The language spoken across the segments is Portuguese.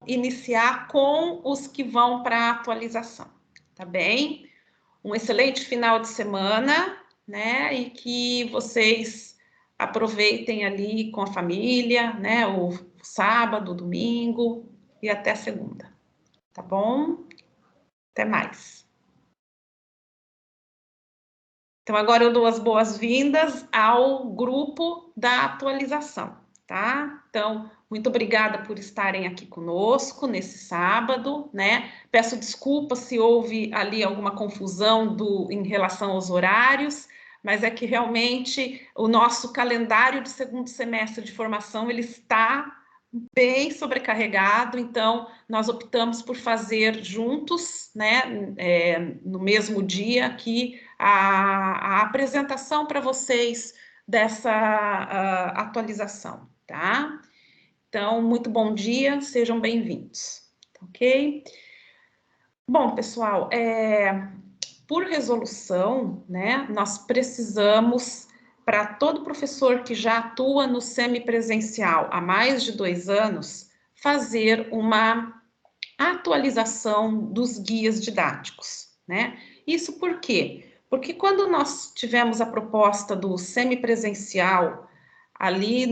iniciar com os que vão para a atualização, tá bem? Um excelente final de semana, né? E que vocês aproveitem ali com a família, né? O sábado, o domingo e até segunda, tá bom? Até mais. Então, agora eu dou as boas-vindas ao grupo da atualização, tá? Então, muito obrigada por estarem aqui conosco nesse sábado, né? Peço desculpas se houve ali alguma confusão em relação aos horários, mas é que realmente o nosso calendário de segundo semestre de formação, ele está bem sobrecarregado, então nós optamos por fazer juntos, né, no mesmo dia aqui, a apresentação para vocês dessa atualização, tá? Então, muito bom dia, sejam bem-vindos, ok? Bom, pessoal, por resolução, né, nós precisamos, para todo professor que já atua no semipresencial há mais de 2 anos, fazer uma atualização dos guias didáticos, né? Isso por quê? Porque quando nós tivemos a proposta do semipresencial ali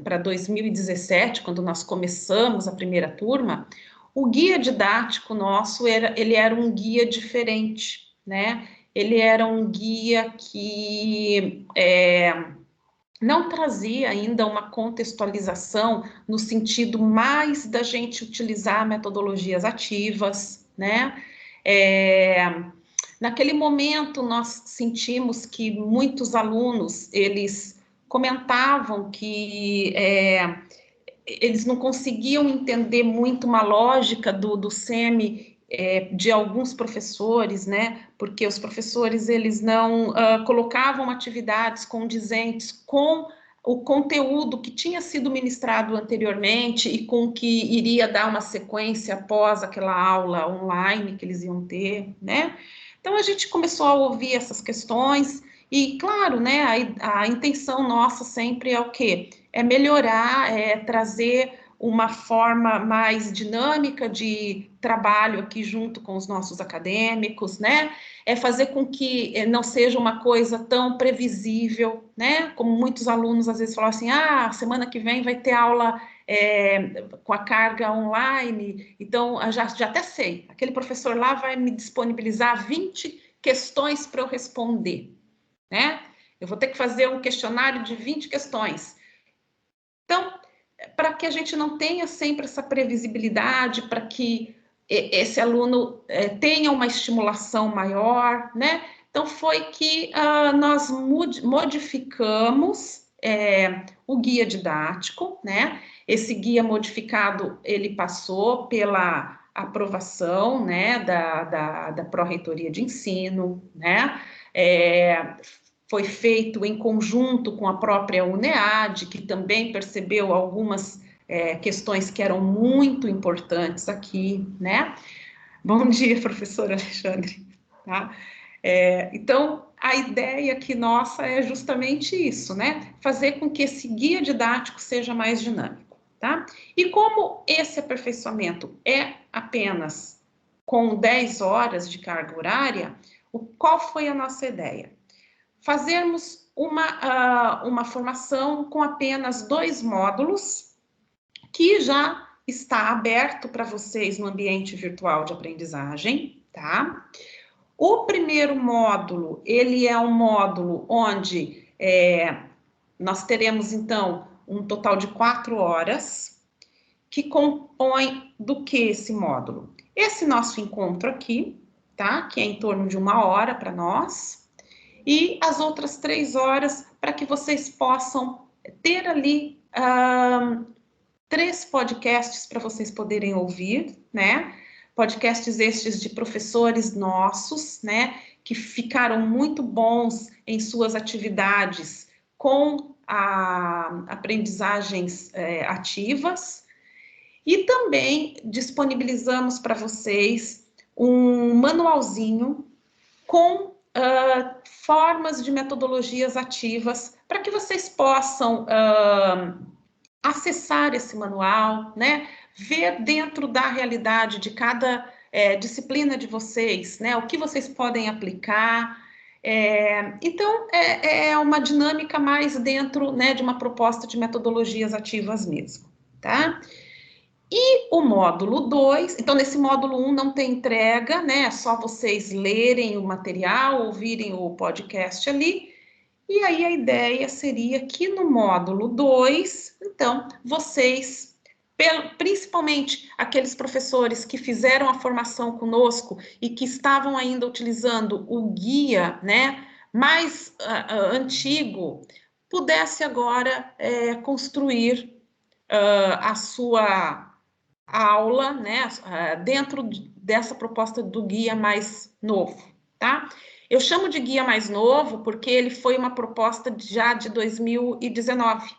para 2017, quando nós começamos a primeira turma, o guia didático nosso ele era um guia diferente, né? Ele era um guia que não trazia ainda uma contextualização no sentido mais da gente utilizar metodologias ativas, né? Naquele momento, nós sentimos que muitos alunos, eles comentavam que eles não conseguiam entender muito uma lógica do SEMI de alguns professores, né? Porque os professores, eles não colocavam atividades condizentes com o conteúdo que tinha sido ministrado anteriormente e com que iria dar uma sequência após aquela aula online que eles iam ter, né? Então, a gente começou a ouvir essas questões e, claro, né, a intenção nossa sempre é o quê? É melhorar, trazer uma forma mais dinâmica de trabalho aqui junto com os nossos acadêmicos, né? É fazer com que não seja uma coisa tão previsível, né? Como muitos alunos às vezes falam assim, semana que vem vai ter aula com a carga online, então já até sei, aquele professor lá vai me disponibilizar 20 questões para eu responder, né? Eu vou ter que fazer um questionário de 20 questões. Então, para que a gente não tenha sempre essa previsibilidade, para que esse aluno tenha uma estimulação maior, né? Então, foi que nós modificamos o guia didático, né? Esse guia modificado, ele passou pela aprovação, né, da Pró-Reitoria de Ensino, né? Foi feito em conjunto com a própria UNEAD, que também percebeu algumas questões que eram muito importantes aqui, né? Bom dia, professor Alexandre. Tá? Então, a ideia aqui nossa é justamente isso, né? Fazer com que esse guia didático seja mais dinâmico, tá? E como esse aperfeiçoamento é apenas com 10 horas de carga horária, qual foi a nossa ideia? Fazermos uma formação com apenas 2 módulos, que já está aberto para vocês no ambiente virtual de aprendizagem, tá? O primeiro módulo, ele é um módulo onde nós teremos, então, um total de 4 horas, que compõe do que esse módulo? Esse nosso encontro aqui, tá? Que é em torno de 1 hora para nós, e as outras 3 horas para que vocês possam ter ali 3 podcasts para vocês poderem ouvir, né? Podcasts estes de professores nossos, né? Que ficaram muito bons em suas atividades com aprendizagens ativas. E também disponibilizamos para vocês um manualzinho com formas de metodologias ativas para que vocês possam acessar esse manual, né? Ver dentro da realidade de cada disciplina de vocês, né? O que vocês podem aplicar. Então, é uma dinâmica mais dentro, né, de uma proposta de metodologias ativas mesmo, tá? E o módulo 2, então nesse módulo 1 não tem entrega, né? É só vocês lerem o material, ouvirem o podcast ali. E aí a ideia seria que no módulo 2, então, vocês, principalmente aqueles professores que fizeram a formação conosco e que estavam ainda utilizando o guia, né, mais antigo, pudesse agora construir a sua aula, né, dentro dessa proposta do guia mais novo, tá? Eu chamo de guia mais novo porque ele foi uma proposta já de 2019,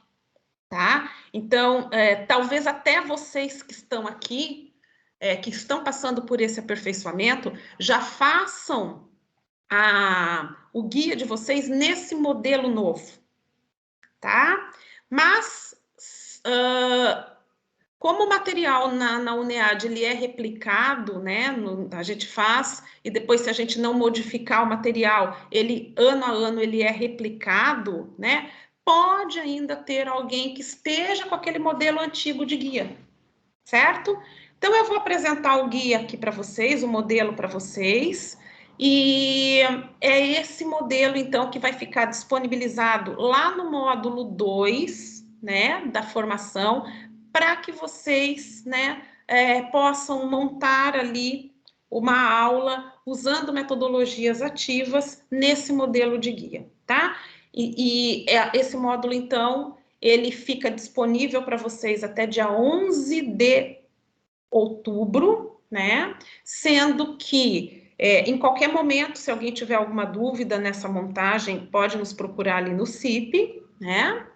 tá? Então, talvez até vocês que estão aqui, que estão passando por esse aperfeiçoamento, já façam o guia de vocês nesse modelo novo, tá? Mas, como o material na UNEAD ele é replicado, né? A gente faz e depois, se a gente não modificar o material, ele ano a ano ele é replicado, né? Pode ainda ter alguém que esteja com aquele modelo antigo de guia, certo? Então, eu vou apresentar o guia aqui para vocês, o modelo para vocês, e é esse modelo, então, que vai ficar disponibilizado lá no módulo 2, né, da formação, para que vocês, né, possam montar ali uma aula usando metodologias ativas nesse modelo de guia, tá? Esse módulo, então, ele fica disponível para vocês até dia 11 de outubro, né? Sendo que em qualquer momento, se alguém tiver alguma dúvida nessa montagem, pode nos procurar ali no CIP, né?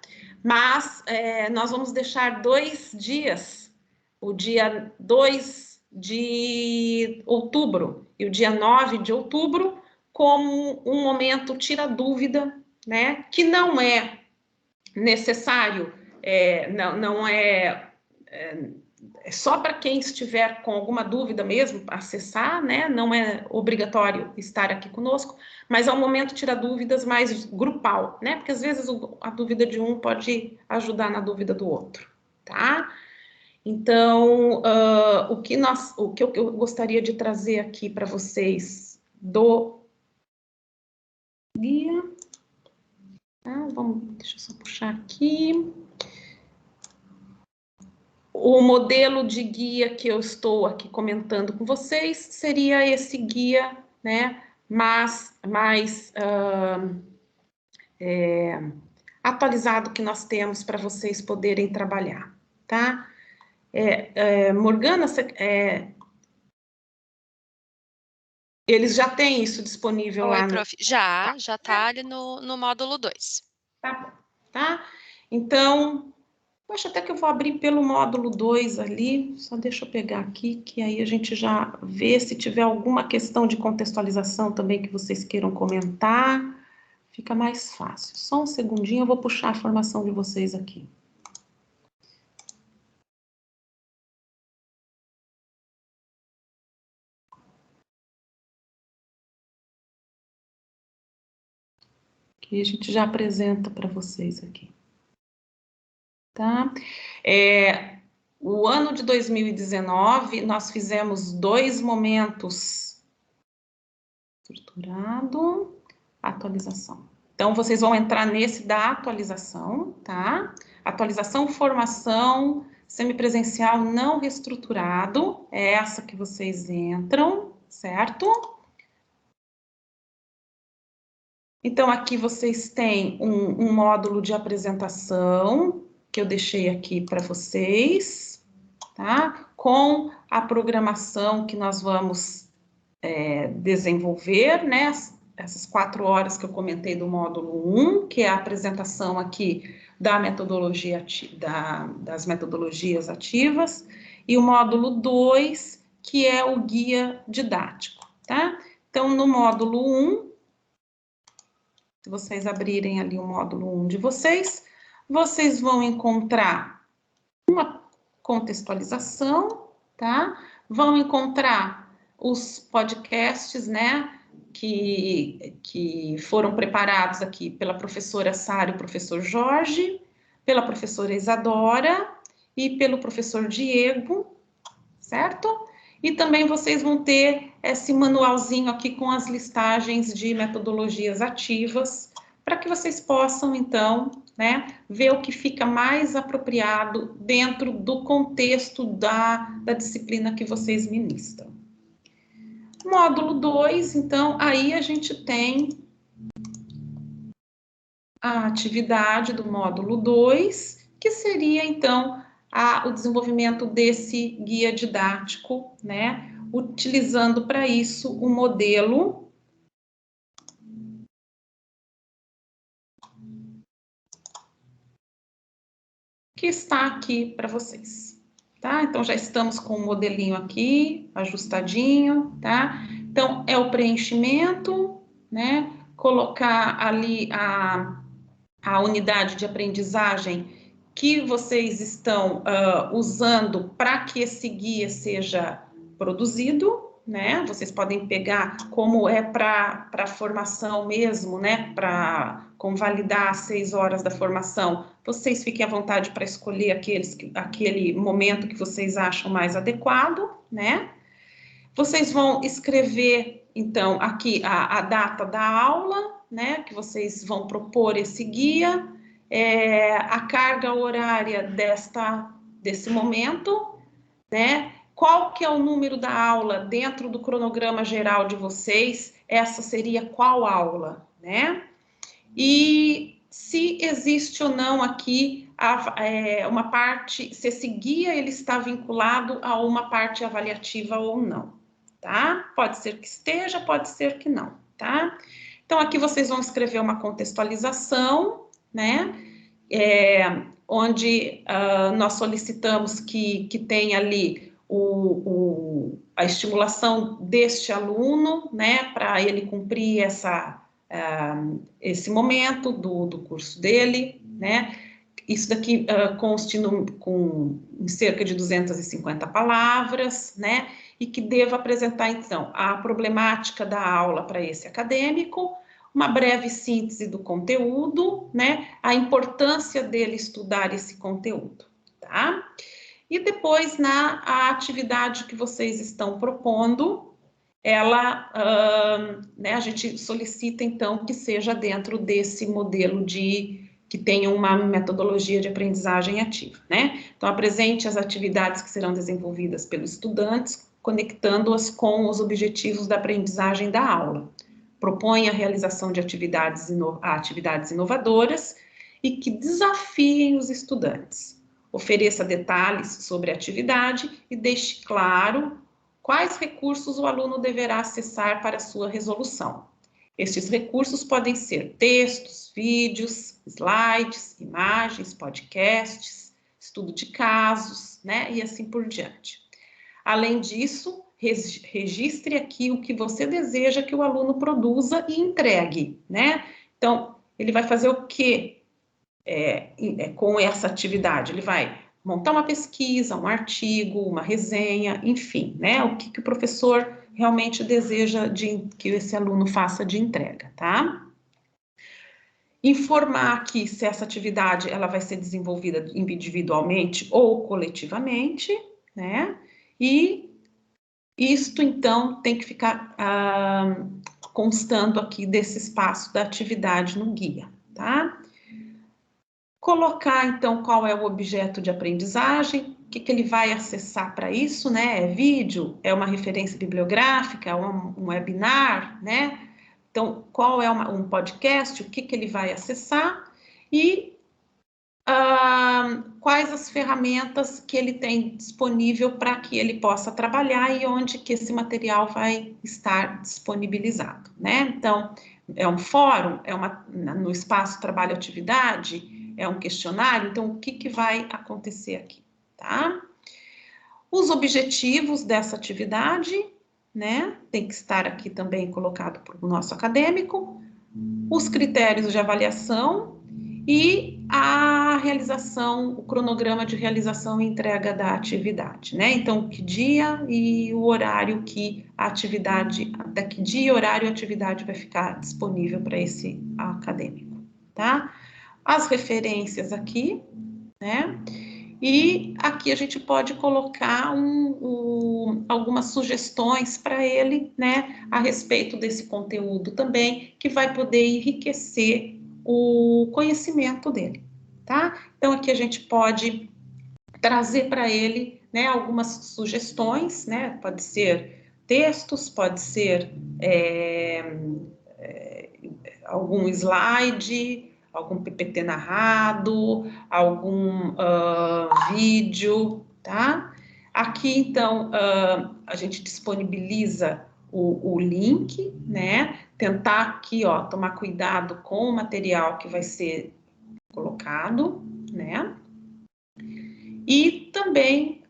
Mas nós vamos deixar 2 dias, o dia 2 de outubro e o dia 9 de outubro, como um momento tira dúvida, né? Que não é necessário, não é só para quem estiver com alguma dúvida mesmo, acessar, né? Não é obrigatório estar aqui conosco, mas é um momento tirar dúvidas mais grupal, né? Porque às vezes a dúvida de um pode ajudar na dúvida do outro, tá? Então, o que eu gostaria de trazer aqui para vocês do guia, tá? Deixa eu só puxar aqui. O modelo de guia que eu estou aqui comentando com vocês seria esse guia, né, mais atualizado que nós temos para vocês poderem trabalhar, tá? Morgana, eles já têm isso disponível Oi, lá no... prof. Já tá ali no módulo 2. Tá bom, tá? Então, eu acho até que eu vou abrir pelo módulo 2 ali, só deixa eu pegar aqui, que aí a gente já vê se tiver alguma questão de contextualização também que vocês queiram comentar, fica mais fácil. Só um segundinho, eu vou puxar a formação de vocês aqui. Que a gente já apresenta para vocês aqui. Tá? O ano de 2019, nós fizemos 2 momentos: estruturado, atualização. Então, vocês vão entrar nesse da atualização, tá? Atualização, formação, semipresencial não reestruturado, é essa que vocês entram, certo? Então, aqui vocês têm um módulo de apresentação, que eu deixei aqui para vocês, tá? Com a programação que nós vamos desenvolver, né? Essas 4 horas que eu comentei do módulo 1, que é a apresentação aqui da metodologia, das metodologias ativas, e o módulo 2, que é o guia didático, tá? Então, no módulo 1, se vocês abrirem ali o módulo 1 de vocês, vocês vão encontrar uma contextualização, tá? Vão encontrar os podcasts, né, que foram preparados aqui pela professora Sara e o professor Jorge, pela professora Isadora e pelo professor Diego, certo? E também vocês vão ter esse manualzinho aqui com as listagens de metodologias ativas, para que vocês possam, então, né, ver o que fica mais apropriado dentro do contexto da disciplina que vocês ministram. Módulo 2, então, aí a gente tem a atividade do módulo 2, que seria, então, o desenvolvimento desse guia didático, né, utilizando para isso o modelo que está aqui para vocês, tá? Então, já estamos com o modelinho aqui, ajustadinho, tá? Então, é o preenchimento, né? Colocar ali a unidade de aprendizagem que vocês estão usando para que esse guia seja produzido, né? Vocês podem pegar como é para a formação mesmo, né? Para convalidar as 6 horas da formação, vocês fiquem à vontade para escolher aquele momento que vocês acham mais adequado, né? Vocês vão escrever, então, aqui a data da aula, né? Que vocês vão propor esse guia, a carga horária desse momento, né? Qual que é o número da aula dentro do cronograma geral de vocês? Essa seria qual aula, né? E se existe ou não aqui uma parte, se esse guia ele está vinculado a uma parte avaliativa ou não, tá? Pode ser que esteja, pode ser que não, tá? Então, aqui vocês vão escrever uma contextualização, né? Onde nós solicitamos que tenha ali a estimulação deste aluno, né? Para ele cumprir esse momento do curso dele, né? Isso daqui conste com cerca de 250 palavras, né? E que deva apresentar, então, a problemática da aula para esse acadêmico, uma breve síntese do conteúdo, né? A importância dele estudar esse conteúdo, tá? E depois, a atividade que vocês estão propondo, né, a gente solicita, então, que seja dentro desse modelo que tenha uma metodologia de aprendizagem ativa, né? Então, apresente as atividades que serão desenvolvidas pelos estudantes, conectando-as com os objetivos da aprendizagem da aula. Proponha a realização de atividades inovadoras e que desafiem os estudantes. Ofereça detalhes sobre a atividade e deixe claro quais recursos o aluno deverá acessar para sua resolução. Estes recursos podem ser textos, vídeos, slides, imagens, podcasts, estudo de casos, né, e assim por diante. Além disso, registre aqui o que você deseja que o aluno produza e entregue, né? Então, ele vai fazer o quê com essa atividade? Ele vai montar uma pesquisa, um artigo, uma resenha, enfim, né? O que o professor realmente deseja que esse aluno faça de entrega, tá? Informar aqui se essa atividade ela vai ser desenvolvida individualmente ou coletivamente, né? E isto, então, tem que ficar constando aqui desse espaço da atividade no guia, tá? Colocar, então, qual é o objeto de aprendizagem, o que ele vai acessar para isso, né? É vídeo, é uma referência bibliográfica, é um webinar, né? Então, qual é um podcast, o que ele vai acessar e quais as ferramentas que ele tem disponível para que ele possa trabalhar e onde que esse material vai estar disponibilizado, né? Então, é um fórum, no espaço trabalho-atividade, é um questionário, então o que vai acontecer aqui, tá? Os objetivos dessa atividade, né? Tem que estar aqui também colocado para o nosso acadêmico, os critérios de avaliação e a realização, o cronograma de realização e entrega da atividade, né? Então, que dia e o horário que a atividade, até que dia e horário a atividade vai ficar disponível para esse acadêmico, tá? As referências aqui, né? E aqui a gente pode colocar algumas sugestões para ele, né, a respeito desse conteúdo também, que vai poder enriquecer o conhecimento dele, tá? Então, aqui a gente pode trazer para ele, né, algumas sugestões, né? Pode ser textos, pode ser algum slide, algum PPT narrado, algum vídeo, tá? Aqui, então, a gente disponibiliza o link, né? Tentar aqui, ó, tomar cuidado com o material que vai ser colocado, né? E também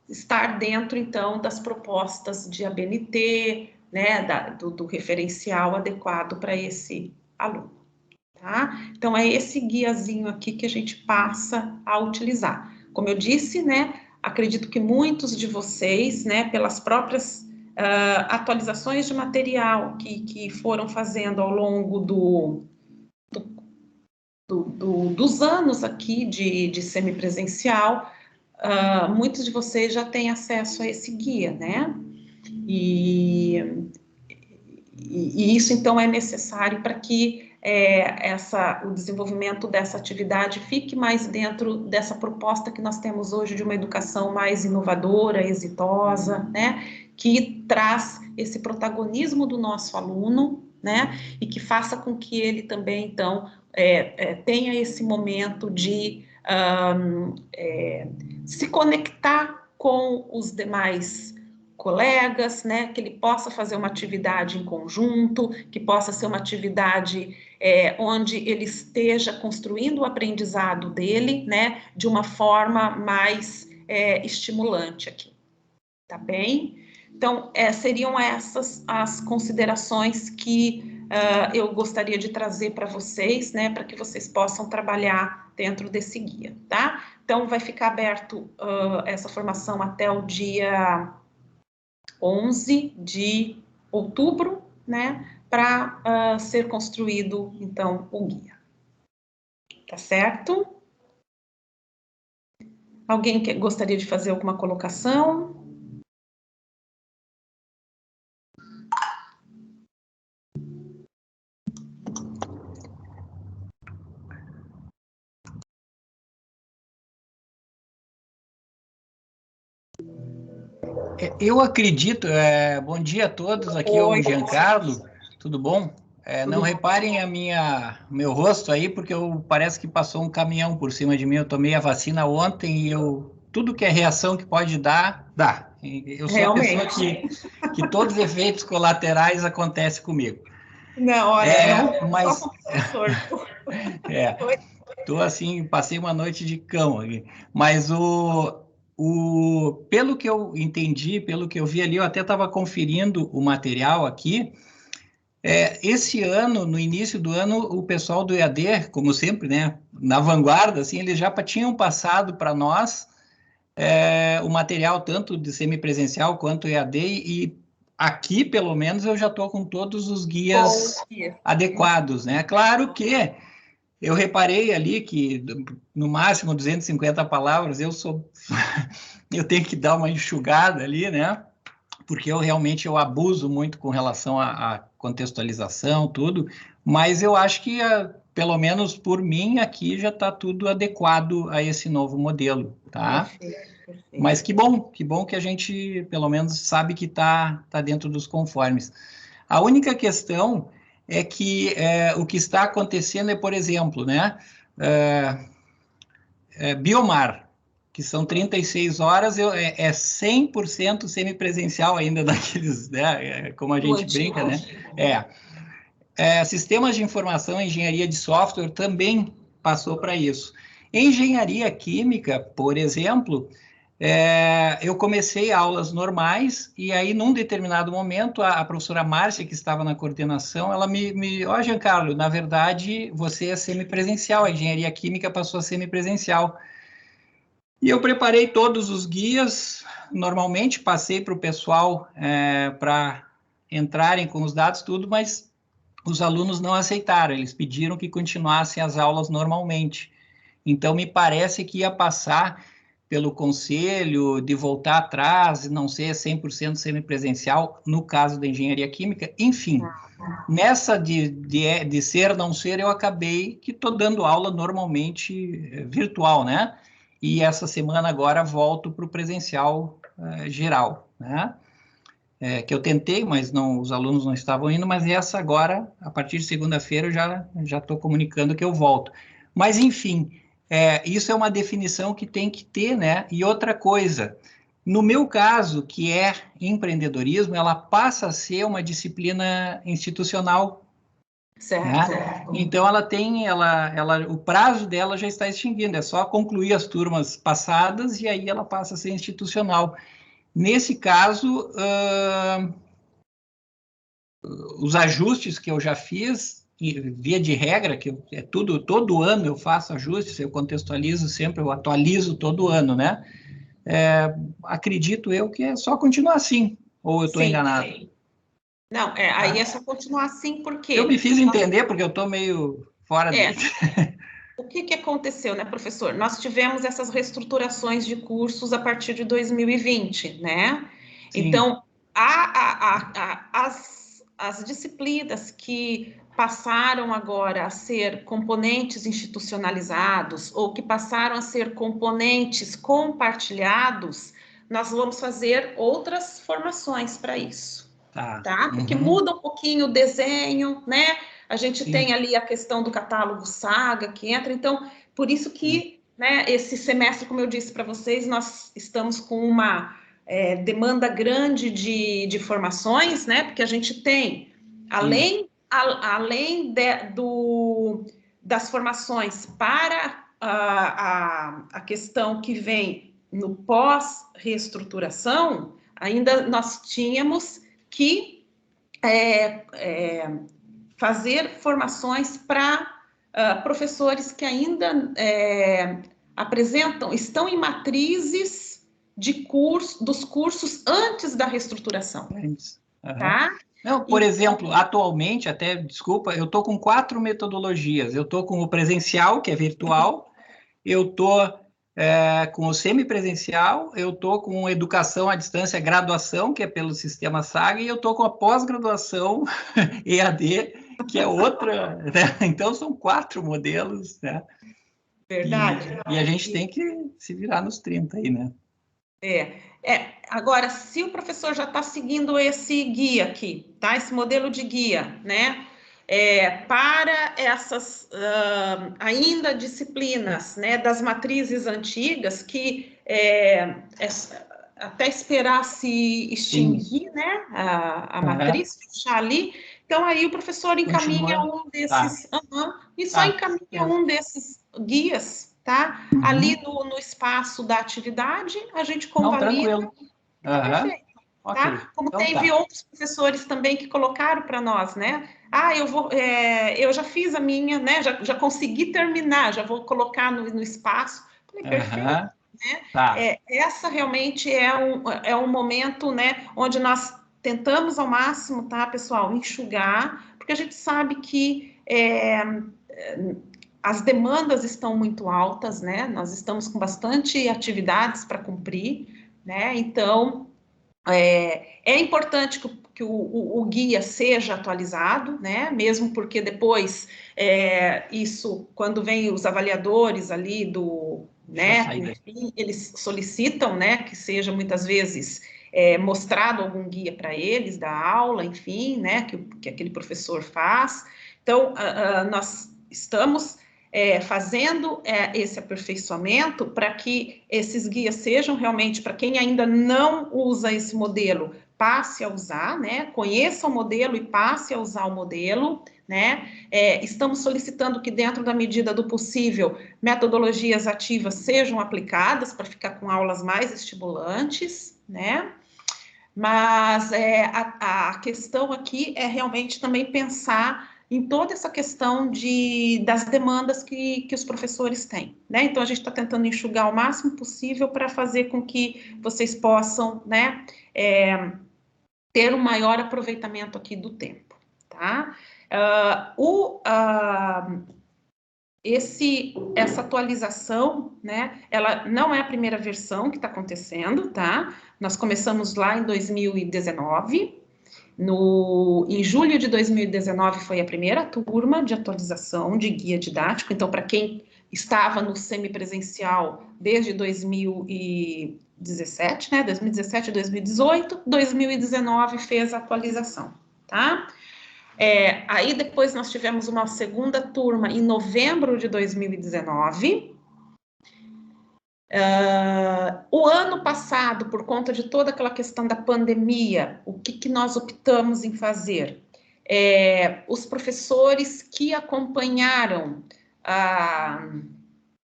estar dentro, então, das propostas de ABNT, né, do referencial adequado para esse aluno, tá? Então, é esse guiazinho aqui que a gente passa a utilizar. Como eu disse, né, acredito que muitos de vocês, né, pelas próprias atualizações de material que foram fazendo ao longo dos anos aqui de semipresencial, muitos de vocês já têm acesso a esse guia, né? E isso, então, é necessário para que o desenvolvimento dessa atividade fique mais dentro dessa proposta que nós temos hoje de uma educação mais inovadora, exitosa, né? Que traz esse protagonismo do nosso aluno, né? E que faça com que ele também, então, tenha esse momento de se conectar com os demais colegas, né, que ele possa fazer uma atividade em conjunto, que possa ser uma atividade onde ele esteja construindo o aprendizado dele, né, de uma forma mais estimulante aqui, tá bem? Então, seriam essas as considerações que eu gostaria de trazer para vocês, né, para que vocês possam trabalhar dentro desse guia, tá? Então, vai ficar aberto essa formação até o dia 11 de outubro, né, para ser construído, então, o guia. Tá certo? Alguém gostaria de fazer alguma colocação? Eu acredito, bom dia a todos, aqui é o Giancarlo, tudo bom? Não reparem meu rosto aí, porque parece que passou um caminhão por cima de mim, eu tomei a vacina ontem e tudo que é reação que pode dar, dá. Eu sou Realmente. a pessoa que todos os efeitos colaterais acontecem comigo. Não, olha, mas só tô assim, passei uma noite de cão aqui, mas pelo que eu entendi, pelo que eu vi ali, eu até estava conferindo o material aqui. Esse ano, no início do ano, o pessoal do EAD, como sempre, né, na vanguarda, assim, eles já tinham passado para nós o material tanto de semipresencial quanto EAD, e aqui, pelo menos, eu já estou com todos os guias adequados, né? Claro que eu reparei ali que, no máximo, 250 palavras, eu tenho que dar uma enxugada ali, né? Porque eu abuso muito com relação à contextualização, tudo, mas eu acho que, pelo menos por mim, aqui já está tudo adequado a esse novo modelo, tá? Perfeito. Mas que bom que a gente, pelo menos, sabe que tá dentro dos conformes. A única questão é que o que está acontecendo é, por exemplo, né, Biomar, que são 36 horas, é 100% semipresencial ainda daqueles, né, como a gente brinca, né? Sistemas de informação e engenharia de software também passou para isso. Engenharia química, por exemplo, eu comecei aulas normais, e aí, num determinado momento, a professora Márcia, que estava na coordenação, ela ó, Giancarlo, na verdade, você é semipresencial, a engenharia química passou a semipresencial. E eu preparei todos os guias, normalmente passei para o pessoal para entrarem com os dados, tudo, mas os alunos não aceitaram, eles pediram que continuassem as aulas normalmente. Então, me parece que ia passar pelo conselho de voltar atrás, não ser 100% semipresencial, no caso da engenharia química. Enfim, nessa de ser, não ser, eu acabei que estou dando aula normalmente virtual, né? E essa semana agora volto para o presencial geral, né? Que eu tentei, mas não, os alunos não estavam indo, mas essa agora, a partir de segunda-feira, eu já estou comunicando que eu volto. Mas, enfim, isso é uma definição que tem que ter, né? E outra coisa, no meu caso, que é empreendedorismo, ela passa a ser uma disciplina institucional. Certo. Né? Então, o prazo dela já está extinguindo, é só concluir as turmas passadas e aí ela passa a ser institucional. Nesse caso, os ajustes que eu já fiz, via de regra, que todo ano eu faço ajustes, eu contextualizo sempre, eu atualizo todo ano, né? Acredito eu que é só continuar assim, ou eu estou enganado? Sim. Não, aí é só continuar assim, porque... Eu me fiz entender, porque eu estou meio fora dele. O que aconteceu, né, professor? Nós tivemos essas reestruturações de cursos a partir de 2020, né? Sim. Então, as disciplinas que passaram agora a ser componentes institucionalizados ou que passaram a ser componentes compartilhados, nós vamos fazer outras formações para isso, tá? Porque muda um pouquinho o desenho, né? A gente tem ali a questão do catálogo Saga que entra, então, por isso que, né, esse semestre, como eu disse para vocês, nós estamos com uma demanda grande de formações, né, porque a gente tem, além das formações para a questão que vem no pós-reestruturação, ainda nós tínhamos que fazer formações para professores que ainda estão em matrizes dos cursos antes da reestruturação. Tá? Não, por exemplo, atualmente, até, desculpa, eu estou com 4 metodologias. Eu estou com o presencial, que é virtual, eu estou com o semipresencial, eu estou com educação à distância, graduação, que é pelo sistema SAG, e eu estou com a pós-graduação EAD, que é outra, né? Então, são 4 modelos, né? Verdade. E a gente tem que se virar nos 30 aí, né? Agora, se o professor já está seguindo esse guia aqui, tá? Esse modelo de guia, né? Para essas ainda disciplinas, né, das matrizes antigas, que até esperar se extinguir, né, a matriz, fechar ali, então aí o professor encaminha um desses, encaminha um desses guias, tá? Ali no espaço da atividade, a gente convalida, perfeito. Tá? Como então, teve outros professores também que colocaram para nós, né? Eu já fiz a minha, né? Já consegui terminar, já vou colocar no espaço. Falei, perfeito. Né? Essa realmente é um momento, né? Onde nós tentamos ao máximo, tá, pessoal, enxugar, porque a gente sabe que as demandas estão muito altas, né? Nós estamos com bastante atividades para cumprir, né? Então, é importante que o guia seja atualizado, né? Mesmo porque depois, isso, quando vem os avaliadores ali né? Enfim, eles solicitam, né? Que seja muitas vezes mostrado algum guia para eles da aula, enfim, né? Que aquele professor faz. Então, nós estamos fazendo esse aperfeiçoamento para que esses guias sejam realmente, para quem ainda não usa esse modelo, passe a usar, né? Conheça o modelo e passe a usar o modelo, né? Estamos solicitando que, dentro da medida do possível, metodologias ativas sejam aplicadas para ficar com aulas mais estimulantes, né? Mas a questão aqui é realmente também pensar em toda essa questão das demandas que os professores têm, né? Então, a gente está tentando enxugar o máximo possível para fazer com que vocês possam, né, ter um maior aproveitamento aqui do tempo, tá? Essa atualização, né, ela não é a primeira versão que está acontecendo, tá? Nós começamos lá em 2019, em julho de 2019 foi a primeira turma de atualização de guia didático, então, para quem estava no semipresencial desde 2017, né, 2017, 2018, 2019 fez a atualização, tá? Aí depois nós tivemos uma segunda turma em novembro de 2019. O ano passado, por conta de toda aquela questão da pandemia, o que nós optamos em fazer? Os professores que acompanharam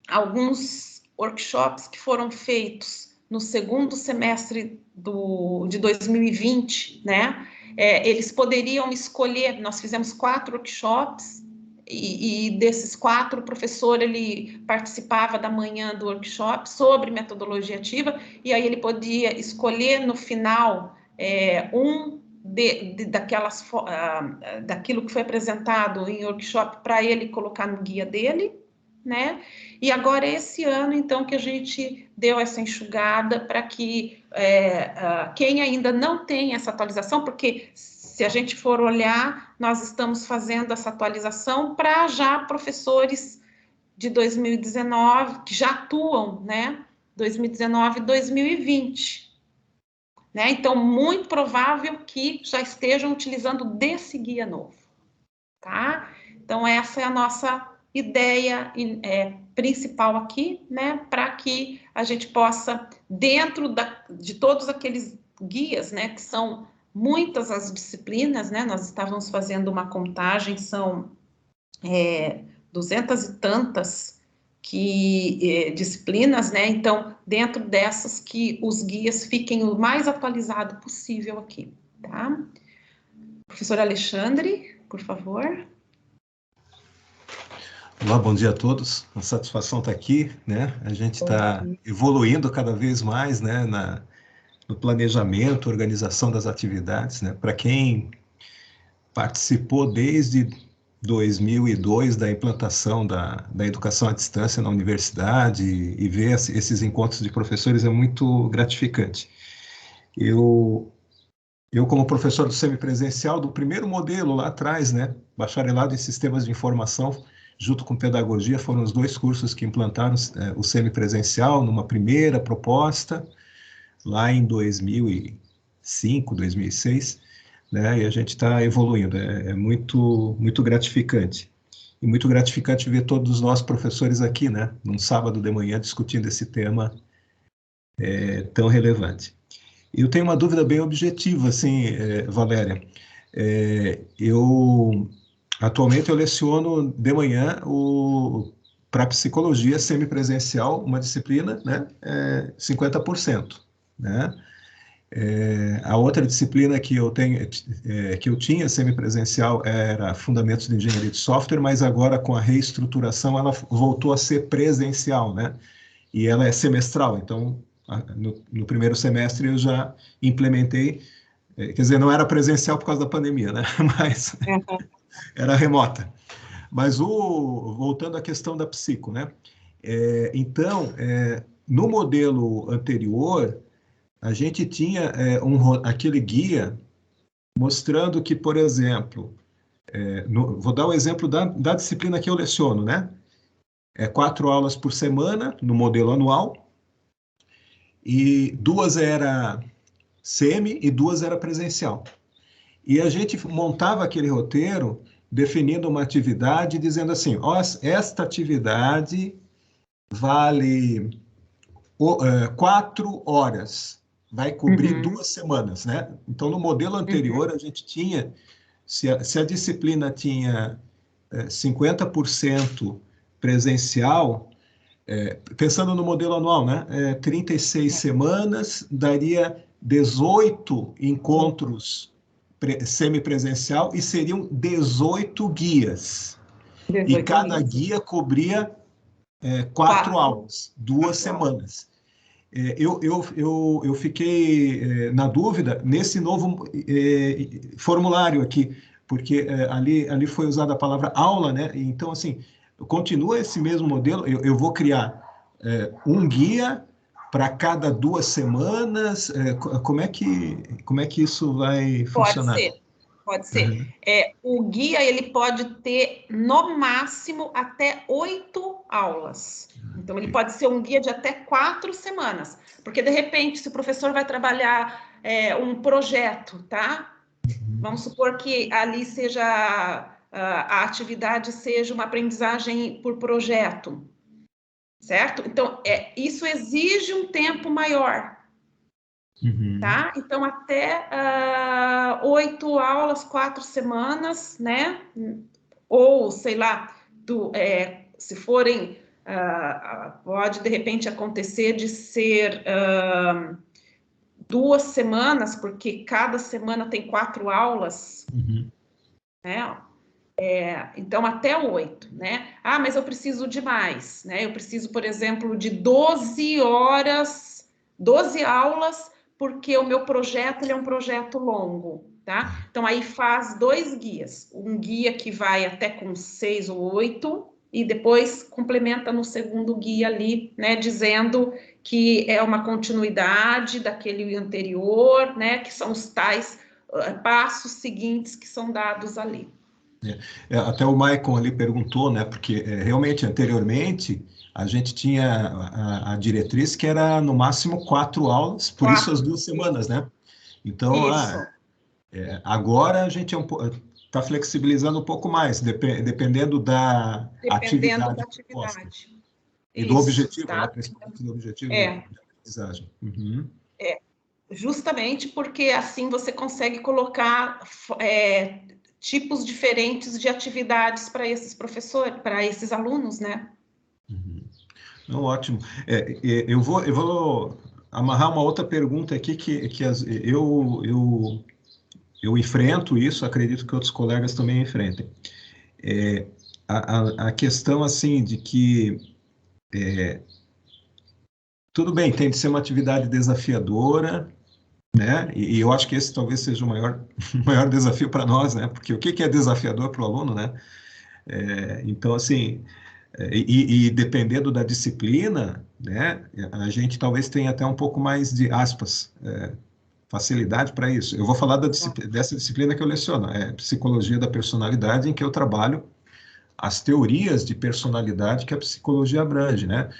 alguns workshops que foram feitos no segundo semestre de 2020, né? Eles poderiam escolher, nós fizemos 4 workshops, e desses 4, o professor, ele participava da manhã do workshop sobre metodologia ativa, e aí ele podia escolher no final daquilo que foi apresentado em workshop para ele colocar no guia dele, né? E agora, esse ano, então, que a gente deu essa enxugada para que quem ainda não tem essa atualização, porque se a gente for olhar, nós estamos fazendo essa atualização para já professores de 2019, que já atuam, né? 2019 e 2020. Né? Então, muito provável que já estejam utilizando desse guia novo. Tá? Então, essa é a nossa ideia principal aqui, né, para que a gente possa, dentro de todos aqueles guias, né, que são muitas as disciplinas, né, nós estávamos fazendo uma contagem, são 200 e tantas disciplinas, né, então, dentro dessas, que os guias fiquem o mais atualizado possível aqui, tá? Professor Alexandre, por favor. Olá, bom dia a todos. A satisfação está aqui, né? A gente está evoluindo cada vez mais, né, no planejamento, organização das atividades, né? Para quem participou desde 2002 da implantação da educação à distância na universidade e ver esses encontros de professores é muito gratificante. Eu, como professor do semipresencial, do primeiro modelo lá atrás, né, bacharelado em sistemas de informação, junto com pedagogia, foram os 2 cursos que implantaram o semipresencial numa primeira proposta, lá em 2005, 2006, né, e a gente está evoluindo, é muito, muito gratificante. E muito gratificante ver todos nós professores aqui, né, num sábado de manhã, discutindo esse tema tão relevante. Eu tenho uma dúvida bem objetiva, assim, Valéria. Atualmente eu leciono de manhã para psicologia semipresencial, uma disciplina, né, 50%, né? A outra disciplina que eu tinha semipresencial era Fundamentos de Engenharia de Software, mas agora com a reestruturação ela voltou a ser presencial, né? E ela é semestral, então no primeiro semestre eu já implementei, quer dizer, não era presencial por causa da pandemia, né? Mas era remota. Mas voltando à questão da psico, né? Então, no modelo anterior, a gente tinha aquele guia mostrando que, por exemplo, vou dar o exemplo da disciplina que eu leciono, né? 4 aulas por semana, no modelo anual, e 2 era semi e 2 era presencial. E a gente montava aquele roteiro definindo uma atividade, dizendo assim, esta atividade vale 4 horas, vai cobrir 2 semanas, né? Então, no modelo anterior, a gente tinha, se a disciplina tinha 50% presencial, pensando no modelo anual, né? 36 semanas, daria 18 encontros semipresencial e seriam 18 guias. 18 e cada guias. guia cobria 4 aulas, 2 semanas. Eu fiquei na dúvida nesse novo formulário aqui, porque ali foi usada a palavra aula, né? Então, assim, continua esse mesmo modelo, eu vou criar um guia para cada 2 semanas, como é que isso vai funcionar? Pode ser. O guia, ele pode ter, no máximo, até 8 aulas. Então, ele pode ser um guia de até 4 semanas. Porque, de repente, se o professor vai trabalhar um projeto, tá? Vamos supor que ali seja a atividade seja uma aprendizagem por projeto, certo? Então, isso exige um tempo maior. Tá? Então, até 8 aulas, 4 semanas, né? Ou, sei lá, se forem, pode de repente acontecer de ser 2 semanas, porque cada semana tem 4 aulas, né? Então, até 8, né? Mas eu preciso de mais, né? Eu preciso, por exemplo, de 12 horas, 12 aulas, porque o meu projeto ele é um projeto longo, tá? Então, aí faz 2 guias. Um guia que vai até com 6 ou 8, e depois complementa no segundo guia ali, né? Dizendo que é uma continuidade daquele anterior, né? Que são os tais passos seguintes que são dados ali. Até o Maicon ali perguntou, né? Porque realmente anteriormente a gente tinha a diretriz que era no máximo 4 aulas, por isso as 2 semanas, né? Então, agora a gente está flexibilizando um pouco mais, dependendo da atividade proposta. E do objetivo, tá? né? Principalmente do objetivo da aprendizagem. Justamente porque assim você consegue colocar tipos diferentes de atividades para esses professores, para esses alunos, né? Não, ótimo. Eu vou amarrar uma outra pergunta aqui que eu enfrento isso, acredito que outros colegas também enfrentem. A questão, assim, de que tudo bem, tem de ser uma atividade desafiadora, né? E eu acho que esse talvez seja o maior desafio para nós, né? Porque o que é desafiador para o aluno, né? Então, assim, e dependendo da disciplina, né? A gente talvez tenha até um pouco mais de aspas, facilidade para isso. Eu vou falar dessa disciplina que eu leciono, Psicologia da Personalidade, em que eu trabalho as teorias de personalidade que a psicologia abrange, né?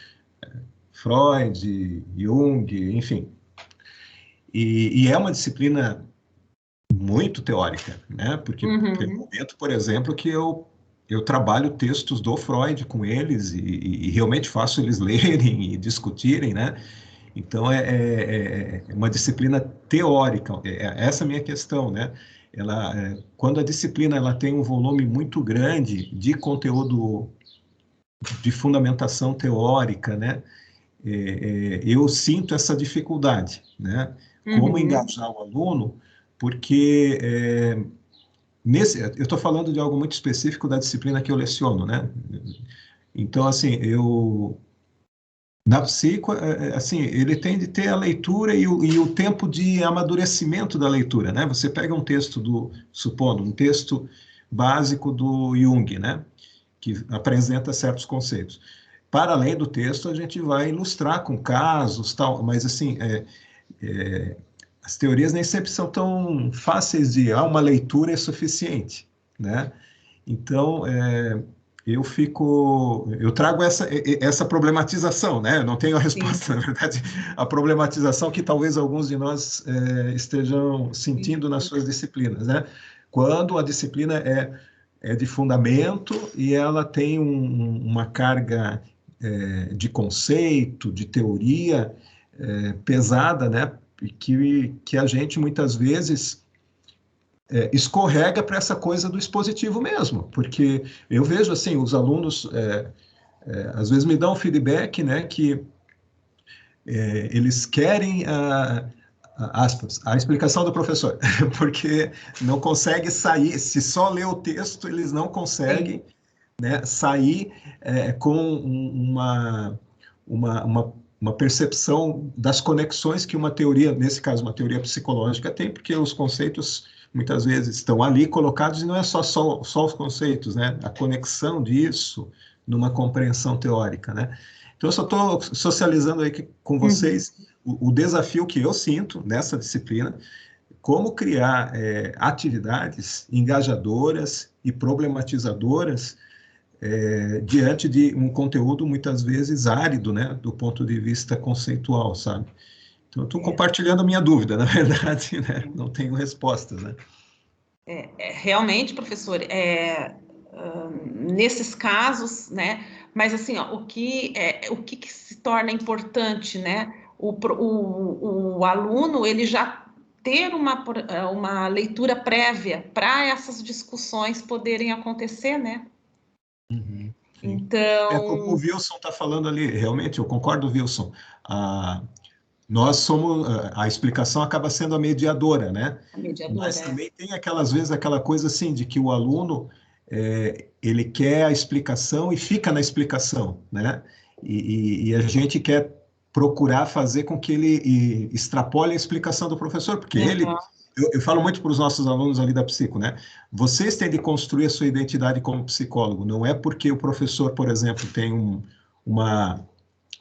Freud, Jung, enfim. E é uma disciplina muito teórica, né? Porque tem um momento, por exemplo, que eu trabalho textos do Freud com eles e realmente faço eles lerem e discutirem, né? Então, é uma disciplina teórica, essa é a minha questão, né? Quando a disciplina ela tem um volume muito grande de conteúdo de fundamentação teórica, né? Eu sinto essa dificuldade, né? Como engajar o aluno, porque eu estou falando de algo muito específico da disciplina que eu leciono, né? Então, assim, na psico, assim, ele tem de ter a leitura e o tempo de amadurecimento da leitura, né? Você pega um texto supondo, um texto básico do Jung, né? Que apresenta certos conceitos. Para além do texto, a gente vai ilustrar com casos, tal, mas, assim, as teorias nem sempre são tão fáceis uma leitura é suficiente, né? Então, eu trago essa problematização, né? Eu não tenho a resposta, na verdade, a problematização que talvez alguns de nós estejam sentindo nas suas disciplinas, né? Quando a disciplina é de fundamento e ela tem uma carga de conceito, de teoria pesada, né? que a gente muitas vezes escorrega para essa coisa do expositivo mesmo, porque eu vejo assim, os alunos às vezes me dão um feedback, né, que eles querem aspas, a explicação do professor, porque não consegue sair, se só ler o texto, eles não conseguem, né, sair com uma percepção das conexões que uma teoria, nesse caso uma teoria psicológica, tem, porque os conceitos muitas vezes estão ali colocados e não é só os conceitos, né, a conexão disso numa compreensão teórica, né. Então, eu só estou socializando aí com vocês o desafio que eu sinto nessa disciplina, como criar atividades engajadoras e problematizadoras diante de um conteúdo muitas vezes árido, né, do ponto de vista conceitual, sabe? Então, eu estou compartilhando a minha dúvida, na verdade, né? Não tenho respostas, né? Realmente, professor, nesses casos, né? Mas assim, ó, o que se torna importante, né? O aluno ele já ter uma leitura prévia para essas discussões poderem acontecer, né? Então, Como o Wilson está falando ali, realmente, eu concordo, Wilson. Nós somos, a explicação acaba sendo a mediadora, né? a mediadora Mas também tem aquelas vezes aquela coisa assim de que o aluno ele quer a explicação e fica na explicação, né? E a gente quer procurar fazer com que ele extrapole a explicação do professor, porque eu falo muito para os nossos alunos ali da psico, né? Vocês têm de construir a sua identidade como psicólogo, não é porque o professor, por exemplo, tem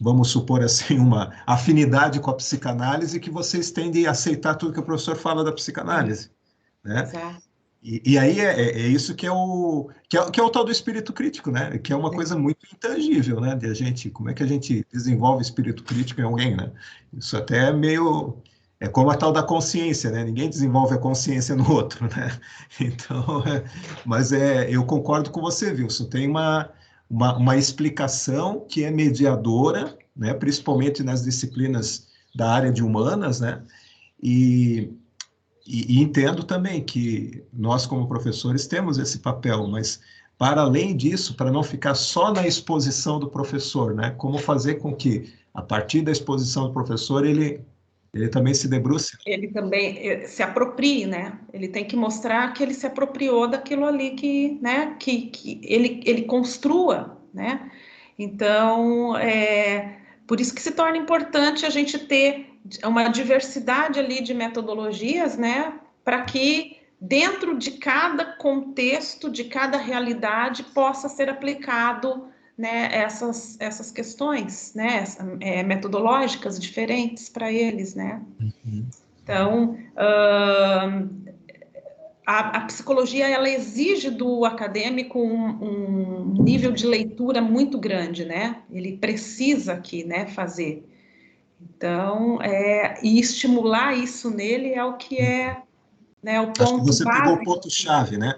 vamos supor assim, uma afinidade com a psicanálise que vocês tendem a aceitar tudo que o professor fala da psicanálise, né? Exato. E aí isso que é o tal do espírito crítico, né? Que é uma coisa muito intangível, né? De a gente, como é que a gente desenvolve espírito crítico em alguém, né? Isso até é como a tal da consciência, né? Ninguém desenvolve a consciência no outro, né? Então, mas eu concordo com você, Wilson. Tem uma explicação que é mediadora, né? Principalmente nas disciplinas da área de humanas, né? E entendo também que nós, como professores, temos esse papel, mas para além disso, para não ficar só na exposição do professor, né? Como fazer com que, a partir da exposição do professor, ele também se debruce. Ele também se aproprie, né? Ele tem que mostrar que ele se apropriou daquilo ali que, né? Que ele construa, né? Então, por isso que se torna importante a gente ter uma diversidade ali de metodologias, né? Para que dentro de cada contexto, de cada realidade, possa ser aplicado, né, essas questões, né, metodológicas diferentes para eles, né? Então, a psicologia, ela exige do acadêmico um nível de leitura muito grande, né? Ele precisa aqui, né, fazer. Então, e estimular isso nele é o que né, o ponto Acho que você pegou o básico. ponto-chave, né?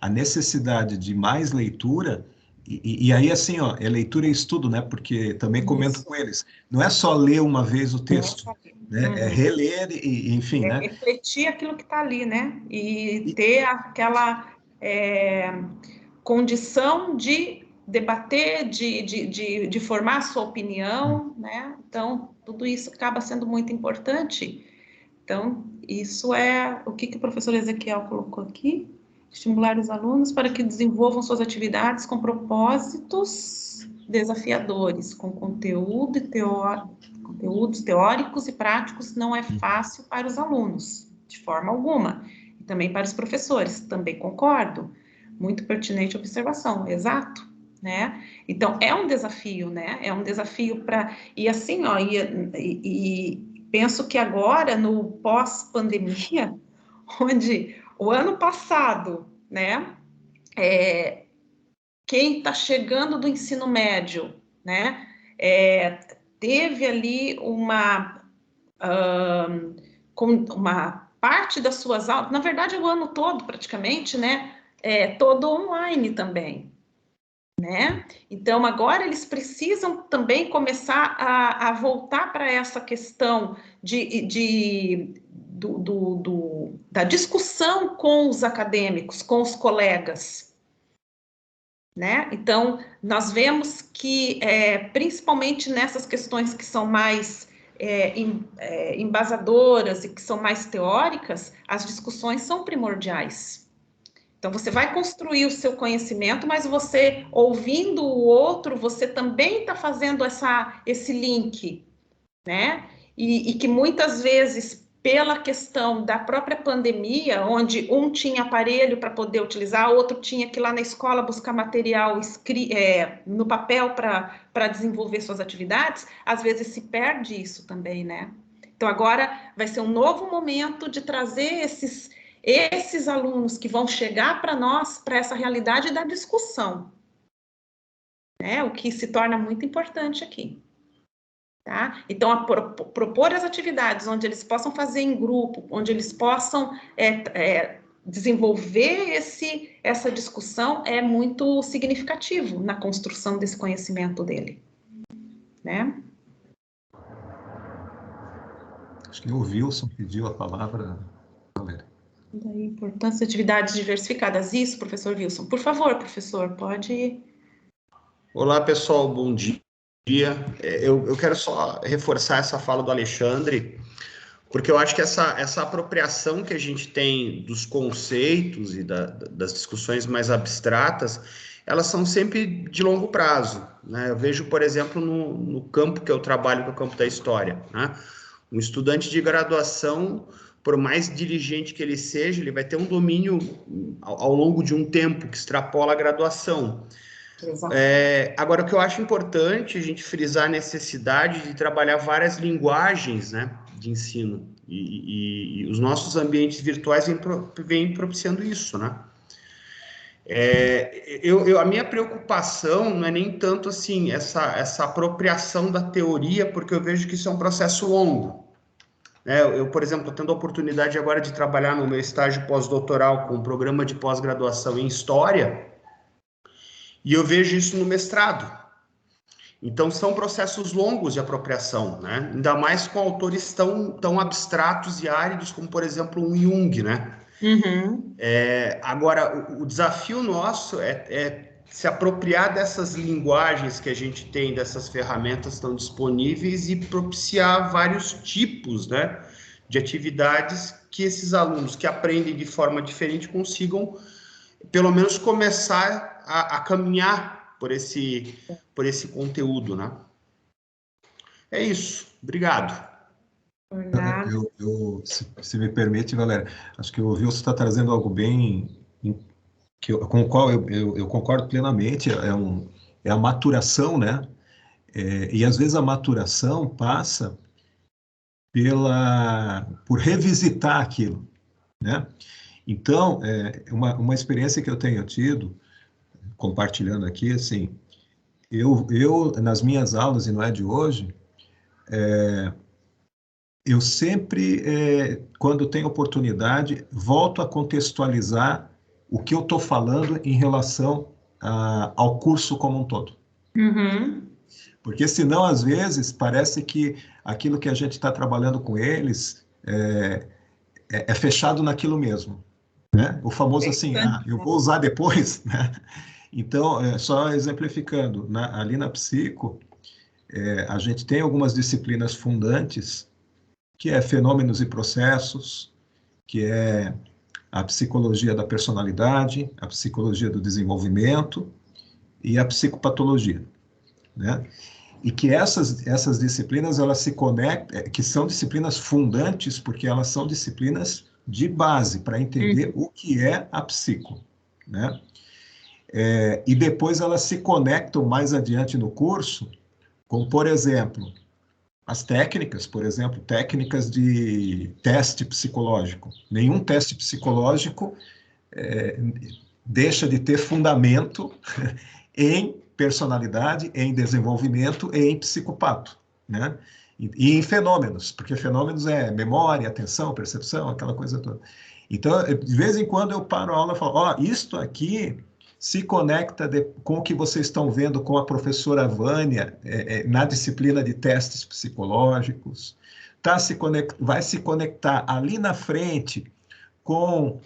A necessidade de mais leitura, e aí, assim, ó, é leitura e estudo, né? Porque também comento com eles, não é só ler uma vez o texto, né? É reler, enfim, né? Refletir aquilo que está ali, né? E ter aquela condição de debater, de formar a sua opinião, né? Então, tudo isso acaba sendo muito importante. Então, isso é o que o professor Ezequiel colocou aqui: estimular os alunos para que desenvolvam suas atividades com propósitos desafiadores, com conteúdos teóricos e práticos. Não é fácil para os alunos, de forma alguma, e também para os professores, também concordo. Muito pertinente a observação, exato, né? Então, é um desafio, né? É um desafio e assim, ó, penso que agora, no pós-pandemia, onde o ano passado, né, quem está chegando do ensino médio, né, teve ali uma parte das suas aulas, na verdade, o ano todo, praticamente, né, todo online também. né? Então, agora eles precisam também começar a voltar para essa questão da discussão com os acadêmicos, com os colegas, né? Então, nós vemos que, principalmente nessas questões que são mais embasadoras e que são mais teóricas, as discussões são primordiais. Então, você vai construir o seu conhecimento, mas você, ouvindo o outro, você também está fazendo esse link, né? E que muitas vezes, pela questão da própria pandemia, onde um tinha aparelho para poder utilizar, outro tinha que ir lá na escola buscar material no papel para desenvolver suas atividades, às vezes se perde isso também, né? Então, agora vai ser um novo momento de trazer esses alunos que vão chegar para nós, para essa realidade da discussão, né? O que se torna muito importante aqui. Tá? Então, propor as atividades onde eles possam fazer em grupo, onde eles possam desenvolver essa discussão é muito significativo na construção desse conhecimento dele, né? Acho que o Wilson pediu a palavra, Valéria. Da importância de atividades diversificadas. Isso, professor Wilson. Por favor, professor, pode... Olá, pessoal, bom dia. Eu quero só reforçar essa fala do Alexandre, porque eu acho que essa apropriação que a gente tem dos conceitos e das discussões mais abstratas, elas são sempre de longo prazo, né? Eu vejo, por exemplo, no campo que eu trabalho, que é o campo da história, né? Um estudante de graduação, por mais diligente que ele seja, ele vai ter um domínio ao longo de um tempo que extrapola a graduação. Agora, o que eu acho importante a gente frisar a necessidade de trabalhar várias linguagens, né, de ensino, e os nossos ambientes virtuais vêm propiciando isso, né? A minha preocupação não é nem tanto assim essa apropriação da teoria, porque eu vejo que isso é um processo longo. Eu, por exemplo, estou tendo a oportunidade agora de trabalhar no meu estágio pós-doutoral com um programa de pós-graduação em História, e eu vejo isso no mestrado. Então, são processos longos de apropriação, né? Ainda mais com autores tão abstratos e áridos como, por exemplo, um Jung, né? Uhum. Agora, o desafio nosso é se apropriar dessas linguagens que a gente tem, dessas ferramentas que estão disponíveis e propiciar vários tipos, né, de atividades que esses alunos que aprendem de forma diferente consigam, pelo menos, começar a caminhar por esse conteúdo, né? É isso. Obrigado. Se me permite, Valéria, acho que o Wilson está trazendo algo bem com o qual eu concordo plenamente. É a maturação, né? E às vezes a maturação passa por revisitar aquilo, né? Então, uma experiência que eu tenho tido, compartilhando aqui, assim, eu nas minhas aulas, e não é de hoje, eu sempre, quando tenho oportunidade, volto a contextualizar o que eu estou falando em relação ao curso como um todo. Uhum. Porque senão, às vezes, parece que aquilo que a gente está trabalhando com eles é fechado naquilo mesmo, né? O famoso assim, eu vou usar depois, né? Então, só exemplificando, ali na Psico, a gente tem algumas disciplinas fundantes, que é fenômenos e processos, que é a psicologia da personalidade, a psicologia do desenvolvimento e a psicopatologia, né? E que essas disciplinas, elas se conectam, que são disciplinas fundantes, porque elas são disciplinas de base para entender o que é a psico, né? E depois elas se conectam mais adiante no curso, como, por exemplo, as técnicas, por exemplo, técnicas de teste psicológico. Nenhum teste psicológico deixa de ter fundamento em personalidade, em desenvolvimento e em psicopato, né? E em fenômenos, porque fenômenos é memória, atenção, percepção, aquela coisa toda. Então, de vez em quando eu paro a aula e falo, isto aqui se conecta com o que vocês estão vendo com a professora Vânia na disciplina de testes psicológicos, vai se conectar ali na frente com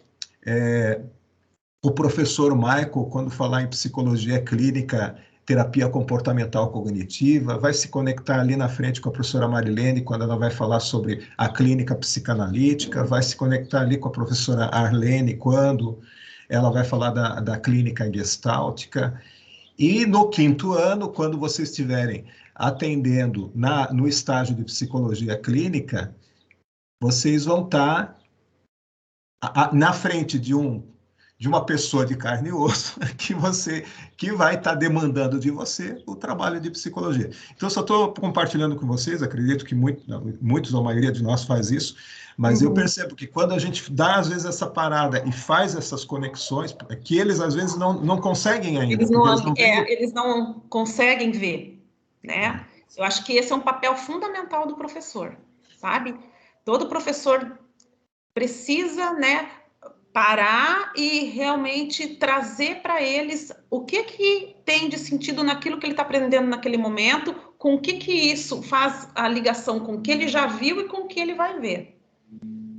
o professor Michael, quando falar em psicologia clínica, terapia comportamental cognitiva, vai se conectar ali na frente com a professora Marilene, quando ela vai falar sobre a clínica psicanalítica, vai se conectar ali com a professora Arlene, quando ela vai falar da clínica gestáltica. E no quinto ano, quando vocês estiverem atendendo no estágio de psicologia clínica, vocês vão estar na frente de uma pessoa de carne e osso que vai estar demandando de você o trabalho de psicologia. Então, eu só estou compartilhando com vocês, acredito que muitos ou a maioria de nós faz isso, mas eu percebo que quando a gente dá, às vezes, essa parada e faz essas conexões, que eles, às vezes, não conseguem ainda. Eles não conseguem ver, né? Eu acho que esse é um papel fundamental do professor, sabe? Todo professor precisa, né, parar e realmente trazer para eles o que tem de sentido naquilo que ele está aprendendo naquele momento, com o que isso faz a ligação com o que ele já viu e com o que ele vai ver,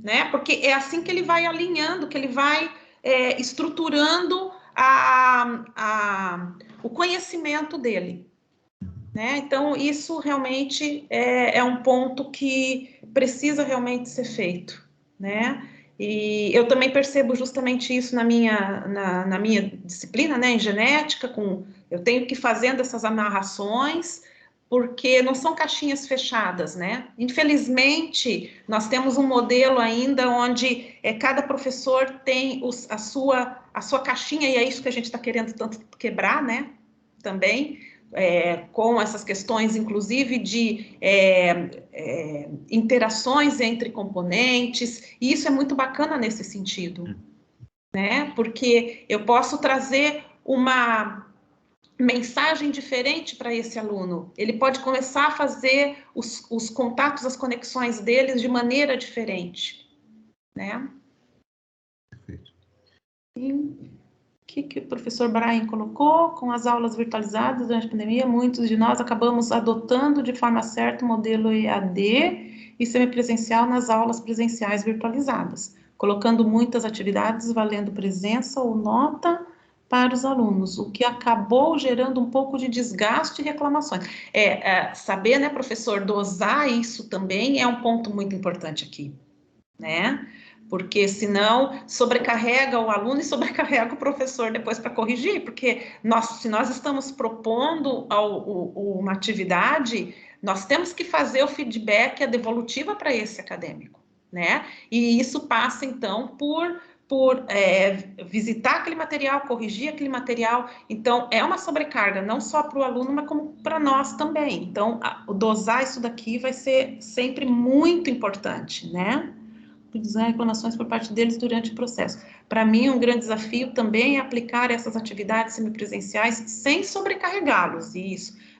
né? Porque é assim que ele vai alinhando, que ele vai estruturando o conhecimento dele, né? Então, isso realmente é um ponto que precisa realmente ser feito, né? E eu também percebo justamente isso na minha disciplina, né, em genética, eu tenho que ir fazendo essas amarrações, porque não são caixinhas fechadas, né? Infelizmente, nós temos um modelo ainda onde cada professor tem a sua caixinha, e é isso que a gente está querendo tanto quebrar, né? Também, com essas questões, inclusive, de interações entre componentes, e isso é muito bacana nesse sentido, né? Porque eu posso trazer uma mensagem diferente para esse aluno, ele pode começar a fazer os contatos, as conexões deles de maneira diferente, né? E o que o professor Brian colocou, com as aulas virtualizadas durante a pandemia, muitos de nós acabamos adotando de forma certa o modelo EAD e semipresencial nas aulas presenciais virtualizadas, colocando muitas atividades valendo presença ou nota para os alunos, o que acabou gerando um pouco de desgaste e reclamações. Saber, né, professor, dosar isso também é um ponto muito importante aqui, né? Porque senão sobrecarrega o aluno e sobrecarrega o professor depois para corrigir, porque se nós estamos propondo uma atividade, nós temos que fazer o feedback, a devolutiva para esse acadêmico, né? E isso passa, então, por visitar aquele material, corrigir aquele material. Então, é uma sobrecarga, não só para o aluno, mas como para nós também. Então, dosar isso daqui vai ser sempre muito importante, né? Reclamações por parte deles durante o processo. Para mim, um grande desafio também é aplicar essas atividades semipresenciais sem sobrecarregá-los,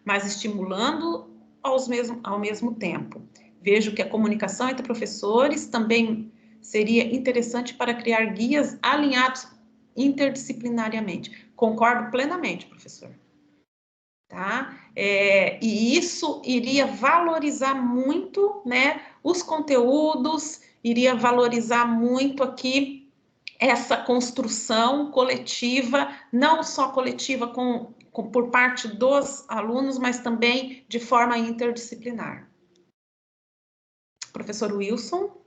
mas estimulando ao mesmo tempo. Vejo que a comunicação entre professores também seria interessante para criar guias alinhados interdisciplinariamente. Concordo plenamente, professor. Tá? E isso iria valorizar muito, né, os conteúdos, iria valorizar muito aqui essa construção coletiva, não só coletiva por parte dos alunos, mas também de forma interdisciplinar. Professor Wilson?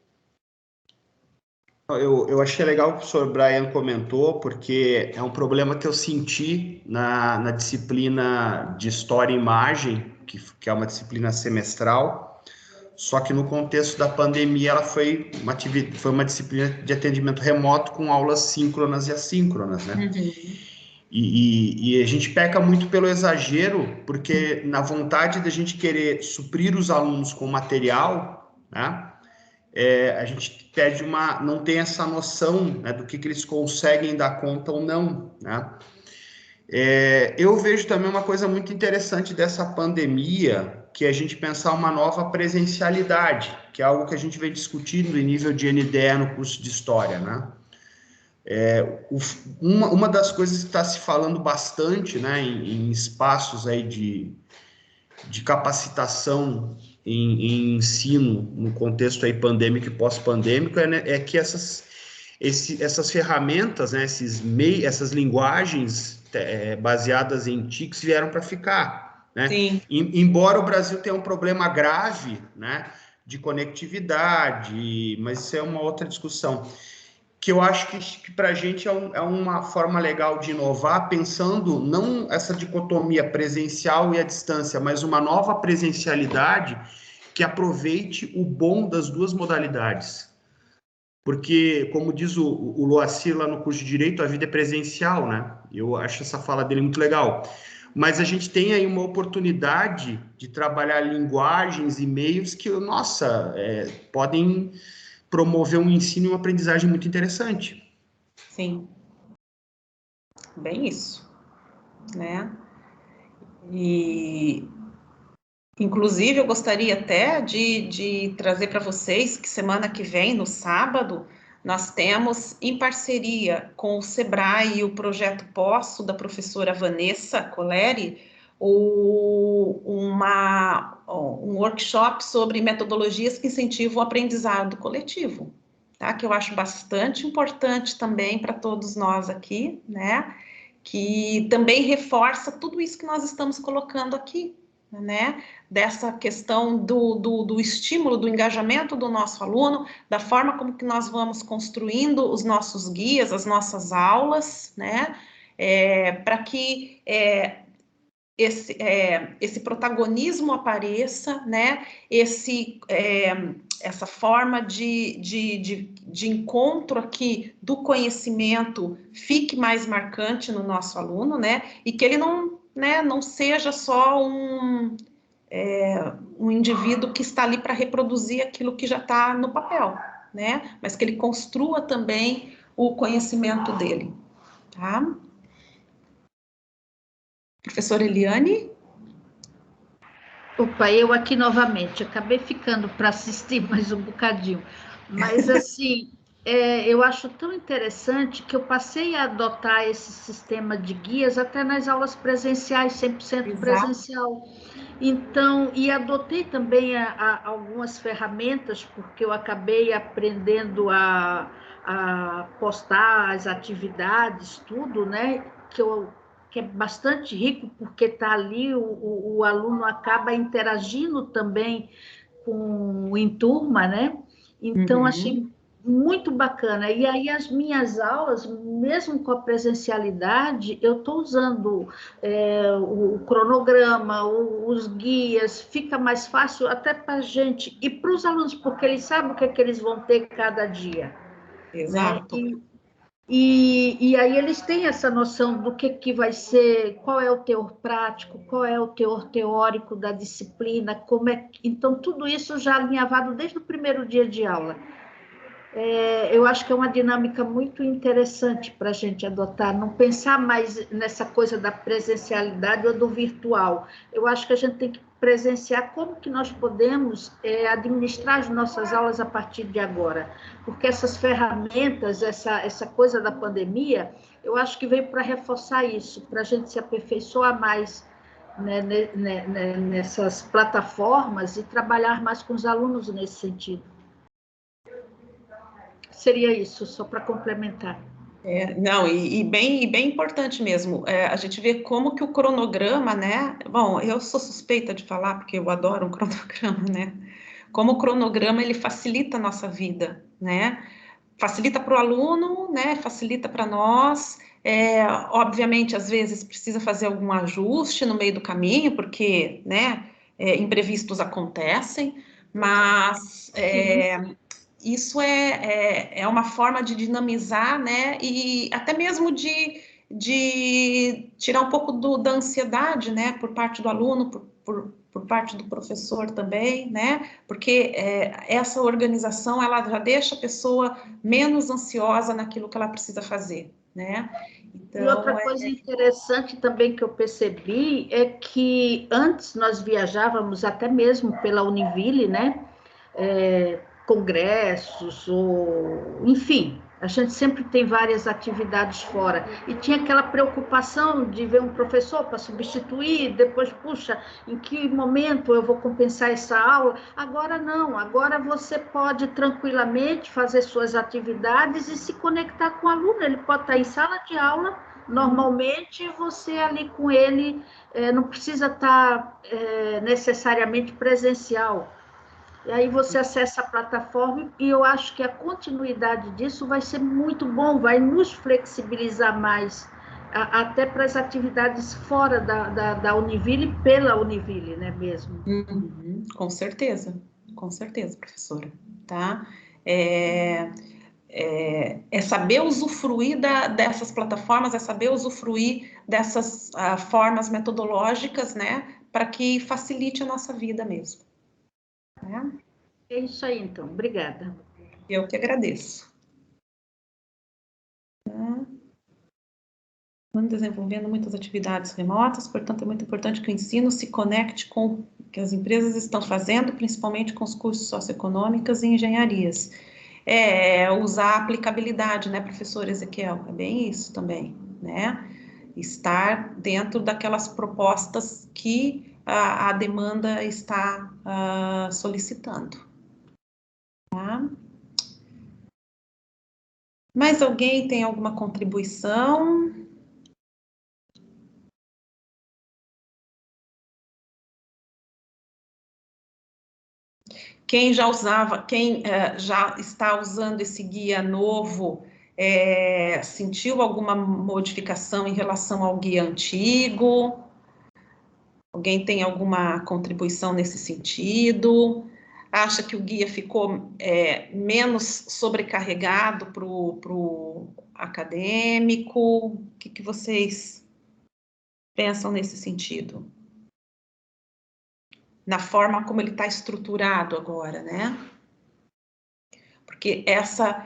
Eu achei legal o que o professor Brian comentou, porque é um problema que eu senti na disciplina de História e Imagem, que é uma disciplina semestral, só que no contexto da pandemia ela foi uma disciplina de atendimento remoto com aulas síncronas e assíncronas, né? Uhum. E a gente peca muito pelo exagero, porque na vontade da gente querer suprir os alunos com material, né? A gente não tem essa noção, né, do que eles conseguem dar conta ou não, né? Eu vejo também uma coisa muito interessante dessa pandemia, que é a gente pensar uma nova presencialidade, que é algo que a gente vem discutindo em nível de NDE no curso de História, né? Uma das coisas que está se falando bastante, né, em espaços aí de capacitação em ensino no contexto aí pandêmico e pós-pandêmico é que essas ferramentas, né, essas linguagens baseadas em TICs vieram para ficar, né? Sim. Embora o Brasil tenha um problema grave, né, de conectividade, mas isso é uma outra discussão, que eu acho que para a gente é uma forma legal de inovar, pensando não essa dicotomia presencial e à distância, mas uma nova presencialidade que aproveite o bom das duas modalidades. Porque, como diz o Loacir lá no curso de Direito, a vida é presencial, né? Eu acho essa fala dele muito legal. Mas a gente tem aí uma oportunidade de trabalhar linguagens e meios que, nossa, podem promover um ensino e uma aprendizagem muito interessante. Sim. Bem isso, né? E, inclusive, eu gostaria até de trazer para vocês que semana que vem, no sábado, nós temos, em parceria com o SEBRAE e o Projeto Posso, da professora Vanessa Coleri, um workshop sobre metodologias que incentivam o aprendizado coletivo, tá? Que eu acho bastante importante também para todos nós aqui, né? Que também reforça tudo isso que nós estamos colocando aqui, né? Dessa questão do estímulo, do engajamento do nosso aluno, da forma como que nós vamos construindo os nossos guias, as nossas aulas, né? Para que esse protagonismo apareça, né? Essa forma de encontro aqui do conhecimento fique mais marcante no nosso aluno, né? E que ele não seja só um indivíduo que está ali para reproduzir aquilo que já está no papel, né? Mas que ele construa também o conhecimento dele, tá? Professora Eliane? Opa, eu aqui novamente, acabei ficando para assistir mais um bocadinho, mas assim, eu acho tão interessante que eu passei a adotar esse sistema de guias até nas aulas presenciais, 100% presencial. Então, e adotei também algumas ferramentas, porque eu acabei aprendendo a postar as atividades, tudo, né, que é bastante rico, porque está ali, o aluno acaba interagindo também em turma, né? Então, achei muito bacana. E aí, as minhas aulas, mesmo com a presencialidade, eu estou usando o cronograma, os guias, fica mais fácil até para a gente e para os alunos, porque eles sabem o que é que eles vão ter cada dia. Exato. Né? E aí eles têm essa noção do que vai ser, qual é o teor prático, qual é o teor teórico da disciplina, então tudo isso já alinhavado desde o primeiro dia de aula. Eu acho que é uma dinâmica muito interessante para a gente adotar, não pensar mais nessa coisa da presencialidade ou do virtual. Eu acho que a gente tem que presenciar como que nós podemos administrar as nossas aulas a partir de agora, porque essas ferramentas, essa coisa da pandemia, eu acho que veio para reforçar isso, para a gente se aperfeiçoar mais, né, nessas plataformas e trabalhar mais com os alunos nesse sentido. Seria isso, só para complementar. Não, e bem importante mesmo, a gente vê como que o cronograma, né, bom, eu sou suspeita de falar, porque eu adoro um cronograma, né, como o cronograma, ele facilita a nossa vida, né, facilita para o aluno, né, facilita para nós, obviamente, às vezes, precisa fazer algum ajuste no meio do caminho, porque, né, imprevistos acontecem, mas... Isso é uma forma de dinamizar, né, e até mesmo de tirar um pouco da ansiedade, né, por parte do aluno, por parte do professor também, né, porque essa organização, ela já deixa a pessoa menos ansiosa naquilo que ela precisa fazer, né. Então, e outra coisa interessante também que eu percebi é que antes nós viajávamos até mesmo pela Univille, né, congressos, ou enfim, A gente sempre tem várias atividades fora. E tinha aquela preocupação de ver um professor para substituir, depois, puxa, em que momento eu vou compensar essa aula? Agora não, agora você pode tranquilamente fazer suas atividades e se conectar com o aluno. Ele pode estar em sala de aula, normalmente você ali com ele, não precisa estar necessariamente presencial. E aí você acessa a plataforma e eu acho que a continuidade disso vai ser muito bom, vai nos flexibilizar mais, até para as atividades fora da Univille, pela Univille, né mesmo? Com certeza, professora, tá? É saber usufruir dessas plataformas, é saber usufruir dessas formas metodológicas, né, para que facilite a nossa vida mesmo. É isso aí, então. Obrigada. Eu que agradeço. Desenvolvendo muitas atividades remotas, portanto, é muito importante que o ensino se conecte com o que as empresas estão fazendo, principalmente com os cursos socioeconômicos e engenharias. Usar a aplicabilidade, né, professor Ezequiel? É bem isso também, né? Estar dentro daquelas propostas que a demanda está solicitando. Tá? Mais alguém tem alguma contribuição? Quem já está usando esse guia novo, sentiu alguma modificação em relação ao guia antigo? Alguém tem alguma contribuição nesse sentido? Acha que o guia ficou menos sobrecarregado para o acadêmico? O que vocês pensam nesse sentido? Na forma como ele está estruturado agora, né? Porque essa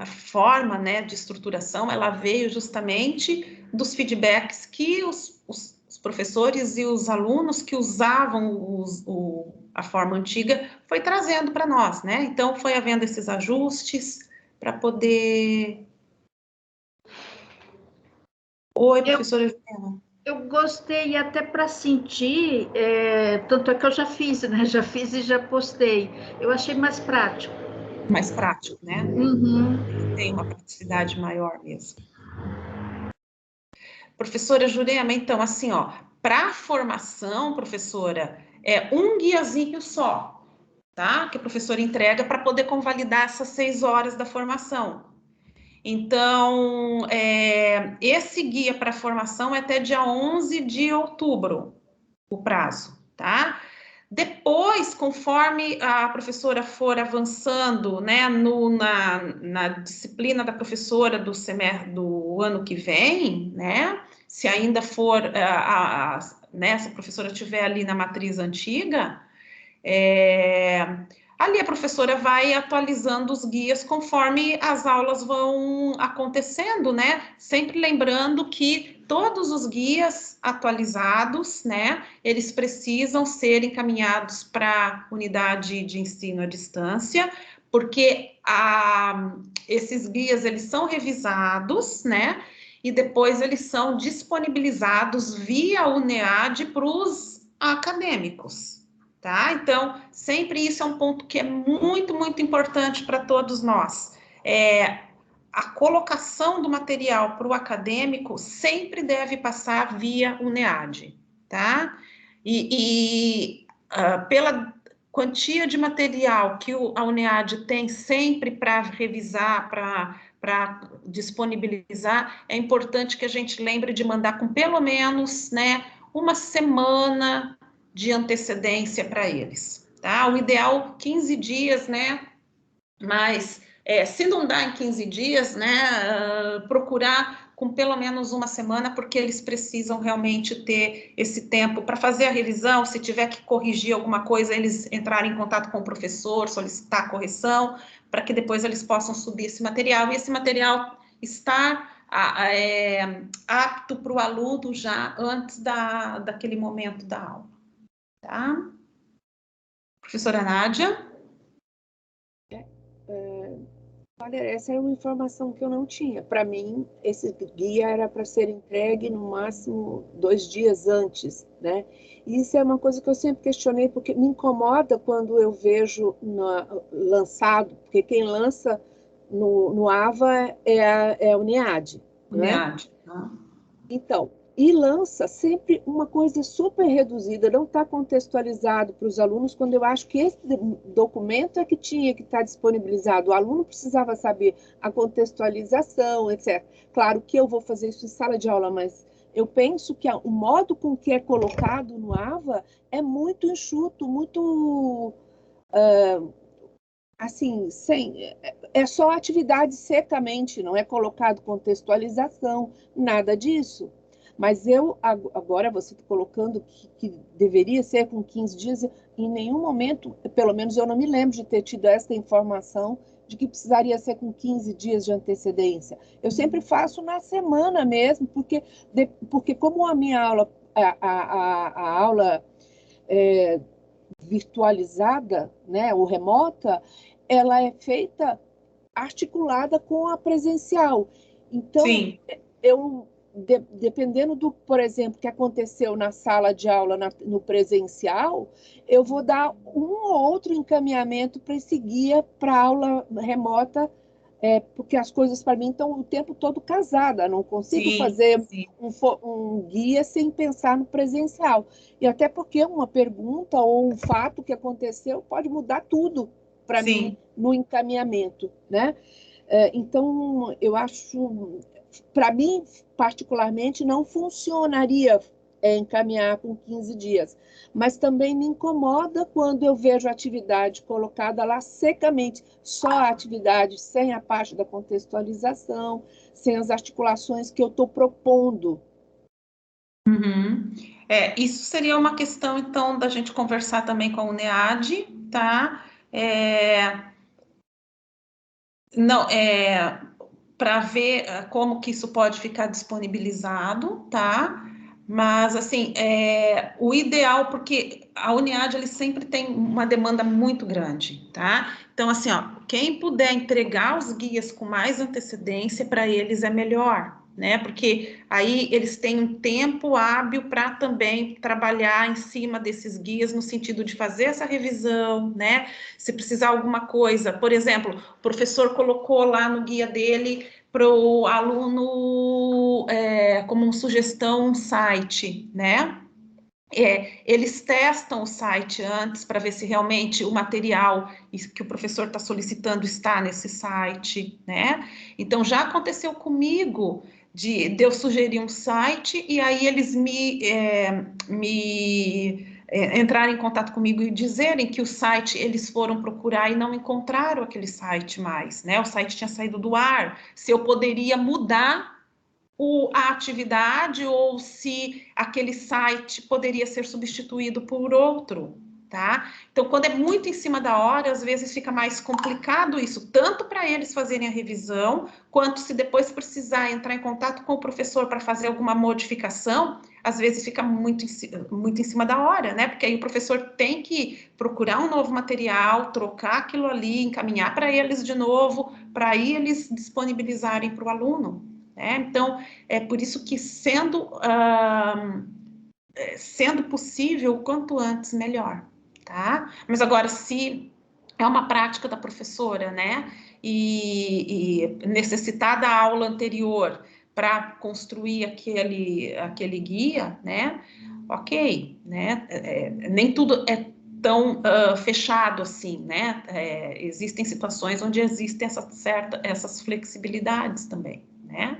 forma, né, de estruturação, ela veio justamente dos feedbacks que os professores e os alunos que usavam a forma antiga foi trazendo para nós, né? Então, foi havendo esses ajustes para poder... Oi, professora Juliana. Eu gostei até para sentir, tanto é que eu já fiz, né? Já fiz e já postei. Eu achei mais prático. Mais prático, né? Uhum. Tem uma praticidade maior mesmo. Professora Jurema, então, assim, ó, para formação, professora, é um guiazinho só, tá? Que a professora entrega para poder convalidar essas 6 horas da formação. Então, esse guia para formação é até dia 11 de outubro, o prazo, tá? Depois, conforme a professora for avançando, né, na disciplina da professora do semestre do ano que vem, né, se ainda for, né, se a professora estiver ali na matriz antiga, ali a professora vai atualizando os guias conforme as aulas vão acontecendo, né? Sempre lembrando que todos os guias atualizados, né? Eles precisam ser encaminhados para a unidade de ensino à distância, porque esses guias, eles são revisados, né? E depois eles são disponibilizados via UNEAD para os acadêmicos. Tá? Então, sempre isso é um ponto que é muito, muito importante para todos nós. A colocação do material para o acadêmico sempre deve passar via UNEAD, tá? Pela quantia de material que a UNEAD tem sempre para revisar, para disponibilizar, é importante que a gente lembre de mandar com pelo menos, né, uma semana de antecedência para eles, tá? O ideal, 15 dias, né? Mas, se não dá em 15 dias, né, procurar com pelo menos uma semana, porque eles precisam realmente ter esse tempo para fazer a revisão, se tiver que corrigir alguma coisa, eles entrarem em contato com o professor, solicitar a correção, para que depois eles possam subir esse material, e esse material estar apto para o aluno já antes daquele momento da aula. Tá? Professora Nádia? Olha, essa era uma informação que eu não tinha. Para mim, esse guia era para ser entregue no máximo 2 dias antes, né? E isso é uma coisa que eu sempre questionei, porque me incomoda quando eu vejo lançado, porque quem lança no AVA é o NEAD, não é? NEAD, tá? Então, e lança sempre uma coisa super reduzida, não está contextualizado para os alunos, quando eu acho que esse documento é que tinha que estar disponibilizado. O aluno precisava saber a contextualização, etc. Claro que eu vou fazer isso em sala de aula, mas eu penso que o modo com que é colocado no AVA é muito enxuto, muito assim, é só atividade secamente, não é colocado contextualização, nada disso. Mas agora você está colocando que deveria ser com 15 dias, em nenhum momento, pelo menos eu não me lembro de ter tido essa informação de que precisaria ser com 15 dias de antecedência. Eu sempre faço na semana mesmo, porque como a minha aula, a aula virtualizada, né, ou remota, ela é feita articulada com a presencial. Então, Sim. Dependendo do, por exemplo, que aconteceu na sala de aula no presencial, eu vou dar um ou outro encaminhamento para esse guia para a aula remota, porque as coisas para mim estão o tempo todo casadas, não consigo fazer um guia sem pensar no presencial. E até porque uma pergunta ou um fato que aconteceu pode mudar tudo para mim no encaminhamento, né? Então, eu acho, para mim, particularmente, não funcionaria encaminhar com 15 dias. Mas também me incomoda quando eu vejo a atividade colocada lá secamente, só a atividade, sem a parte da contextualização, sem as articulações que eu estou propondo. Uhum. Isso seria uma questão, então, da gente conversar também com o NEAD, tá? Não, para ver como que isso pode ficar disponibilizado, tá? Mas, assim, o ideal, porque a Uniad, ele sempre tem uma demanda muito grande, tá? Então, assim, ó, quem puder entregar os guias com mais antecedência, para eles é melhor, né? Porque aí eles têm um tempo hábil para também trabalhar em cima desses guias, no sentido de fazer essa revisão, né? Se precisar alguma coisa, por exemplo, o professor colocou lá no guia dele para o aluno como uma sugestão um site, né? Eles testam o site antes para ver se realmente o material que o professor está solicitando está nesse site, né? Então, já aconteceu comigo de eu sugerir um site e aí eles entrarem em contato comigo e dizerem que o site eles foram procurar e não encontraram aquele site mais, né? O site tinha saído do ar, se eu poderia mudar a atividade ou se aquele site poderia ser substituído por outro, tá? Então, quando é muito em cima da hora, às vezes fica mais complicado isso, tanto para eles fazerem a revisão, quanto se depois precisar entrar em contato com o professor para fazer alguma modificação, às vezes fica muito em cima da hora, né? Porque aí o professor tem que procurar um novo material, trocar aquilo ali, encaminhar para eles de novo, para aí eles disponibilizarem para o aluno. Então, é por isso que sendo possível, o quanto antes, melhor, tá? Mas agora, se é uma prática da professora, né, e necessitar da aula anterior para construir aquele guia, né, ok, né, nem tudo é tão fechado assim, né, existem situações onde existem essas flexibilidades também, né.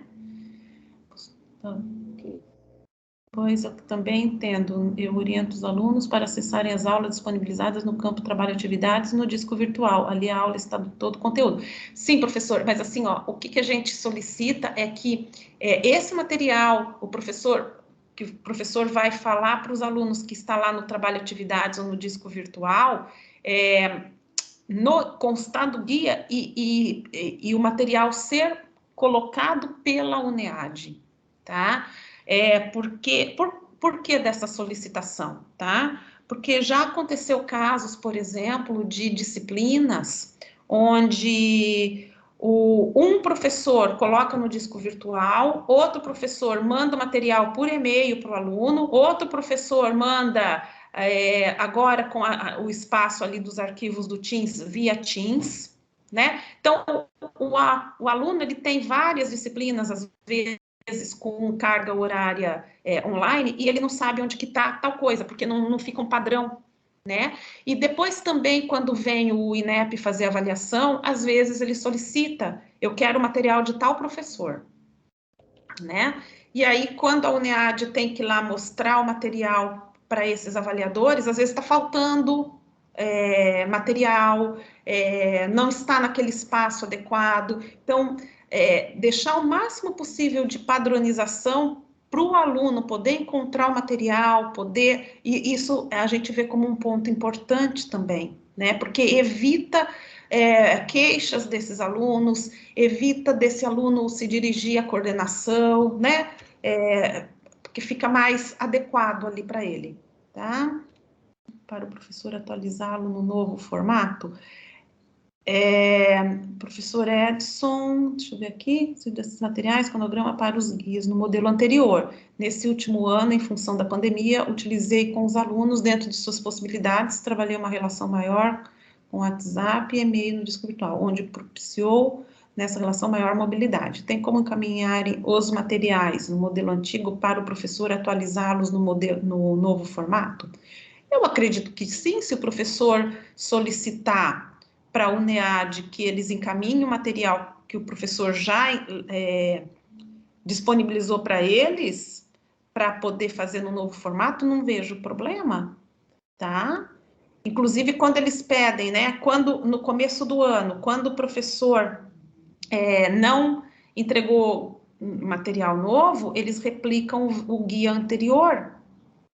Pois eu também entendo. Eu oriento os alunos para acessarem as aulas disponibilizadas no campo Trabalho e Atividades no disco virtual. Ali a aula está do todo o conteúdo. Sim, professor, mas assim, ó, o que a gente solicita é que esse material, que o professor vai falar para os alunos que está lá no Trabalho e Atividades ou no disco virtual, constar do guia e o material ser colocado pela UNEAD, tá? Por que dessa solicitação, tá? Porque já aconteceu casos, por exemplo, de disciplinas onde Um professor coloca no disco virtual, outro professor manda o material por e-mail para o aluno, outro professor manda, agora com o espaço ali dos arquivos do Teams, via Teams, né? Então, o aluno, ele tem várias disciplinas, às vezes com carga horária online, e ele não sabe onde que está tal coisa, porque não fica um padrão, né? E depois também, quando vem o INEP fazer avaliação, às vezes ele solicita, eu quero o material de tal professor, né? E aí, quando a UNEAD tem que ir lá mostrar o material para esses avaliadores, às vezes está faltando material, não está naquele espaço adequado. Então, deixar o máximo possível de padronização para o aluno poder encontrar o material, e isso a gente vê como um ponto importante também, né? Porque evita queixas desses alunos, evita desse aluno se dirigir à coordenação, né? Porque fica mais adequado ali para ele, tá? Para o professor atualizá-lo no novo formato. Professor Edson, deixa eu ver aqui, desses materiais, cronograma para os guias no modelo anterior. Nesse último ano, em função da pandemia, utilizei com os alunos, dentro de suas possibilidades, trabalhei uma relação maior com WhatsApp e e-mail no disco virtual, onde propiciou nessa relação maior mobilidade. Tem como encaminharem os materiais no modelo antigo para o professor atualizá-los no novo formato? Eu acredito que sim, se o professor solicitar para a UNEAD que eles encaminhem o material que o professor já disponibilizou para eles, para poder fazer no novo formato, não vejo problema, tá? Inclusive, quando eles pedem, né, no começo do ano, quando o professor não entregou material novo, eles replicam o guia anterior,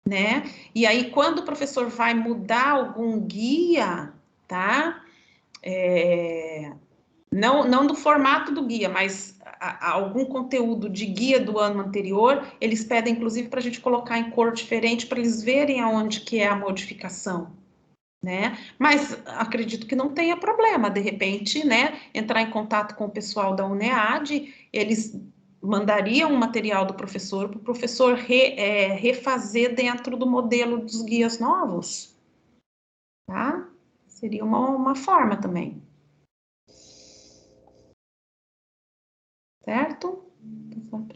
né? E aí, quando o professor vai mudar algum guia, tá? Não do formato do guia, mas algum conteúdo de guia do ano anterior, eles pedem, inclusive, para a gente colocar em cor diferente, para eles verem aonde que é a modificação, né? Mas acredito que não tenha problema, de repente, né, entrar em contato com o pessoal da UNEAD, eles mandariam um material do professor para o professor refazer dentro do modelo dos guias novos, tá? Seria uma forma também. Certo?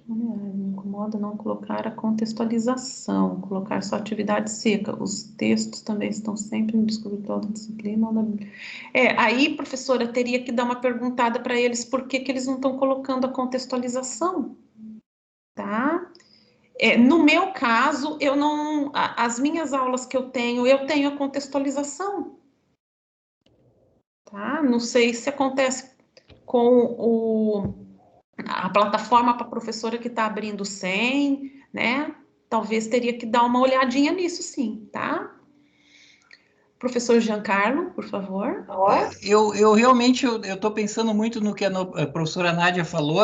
Me incomoda não colocar a contextualização, colocar só atividade seca. Os textos também estão sempre no disco virtual da disciplina. Aí, professora, teria que dar uma perguntada para eles por que eles não estão colocando a contextualização, tá? No meu caso, eu não... As minhas aulas que eu tenho a contextualização, tá? Não sei se acontece com a plataforma para a professora que está abrindo 100, né? Talvez teria que dar uma olhadinha nisso, sim, tá? Professor Giancarlo, por favor. Eu realmente estou pensando muito no que a professora Nádia falou.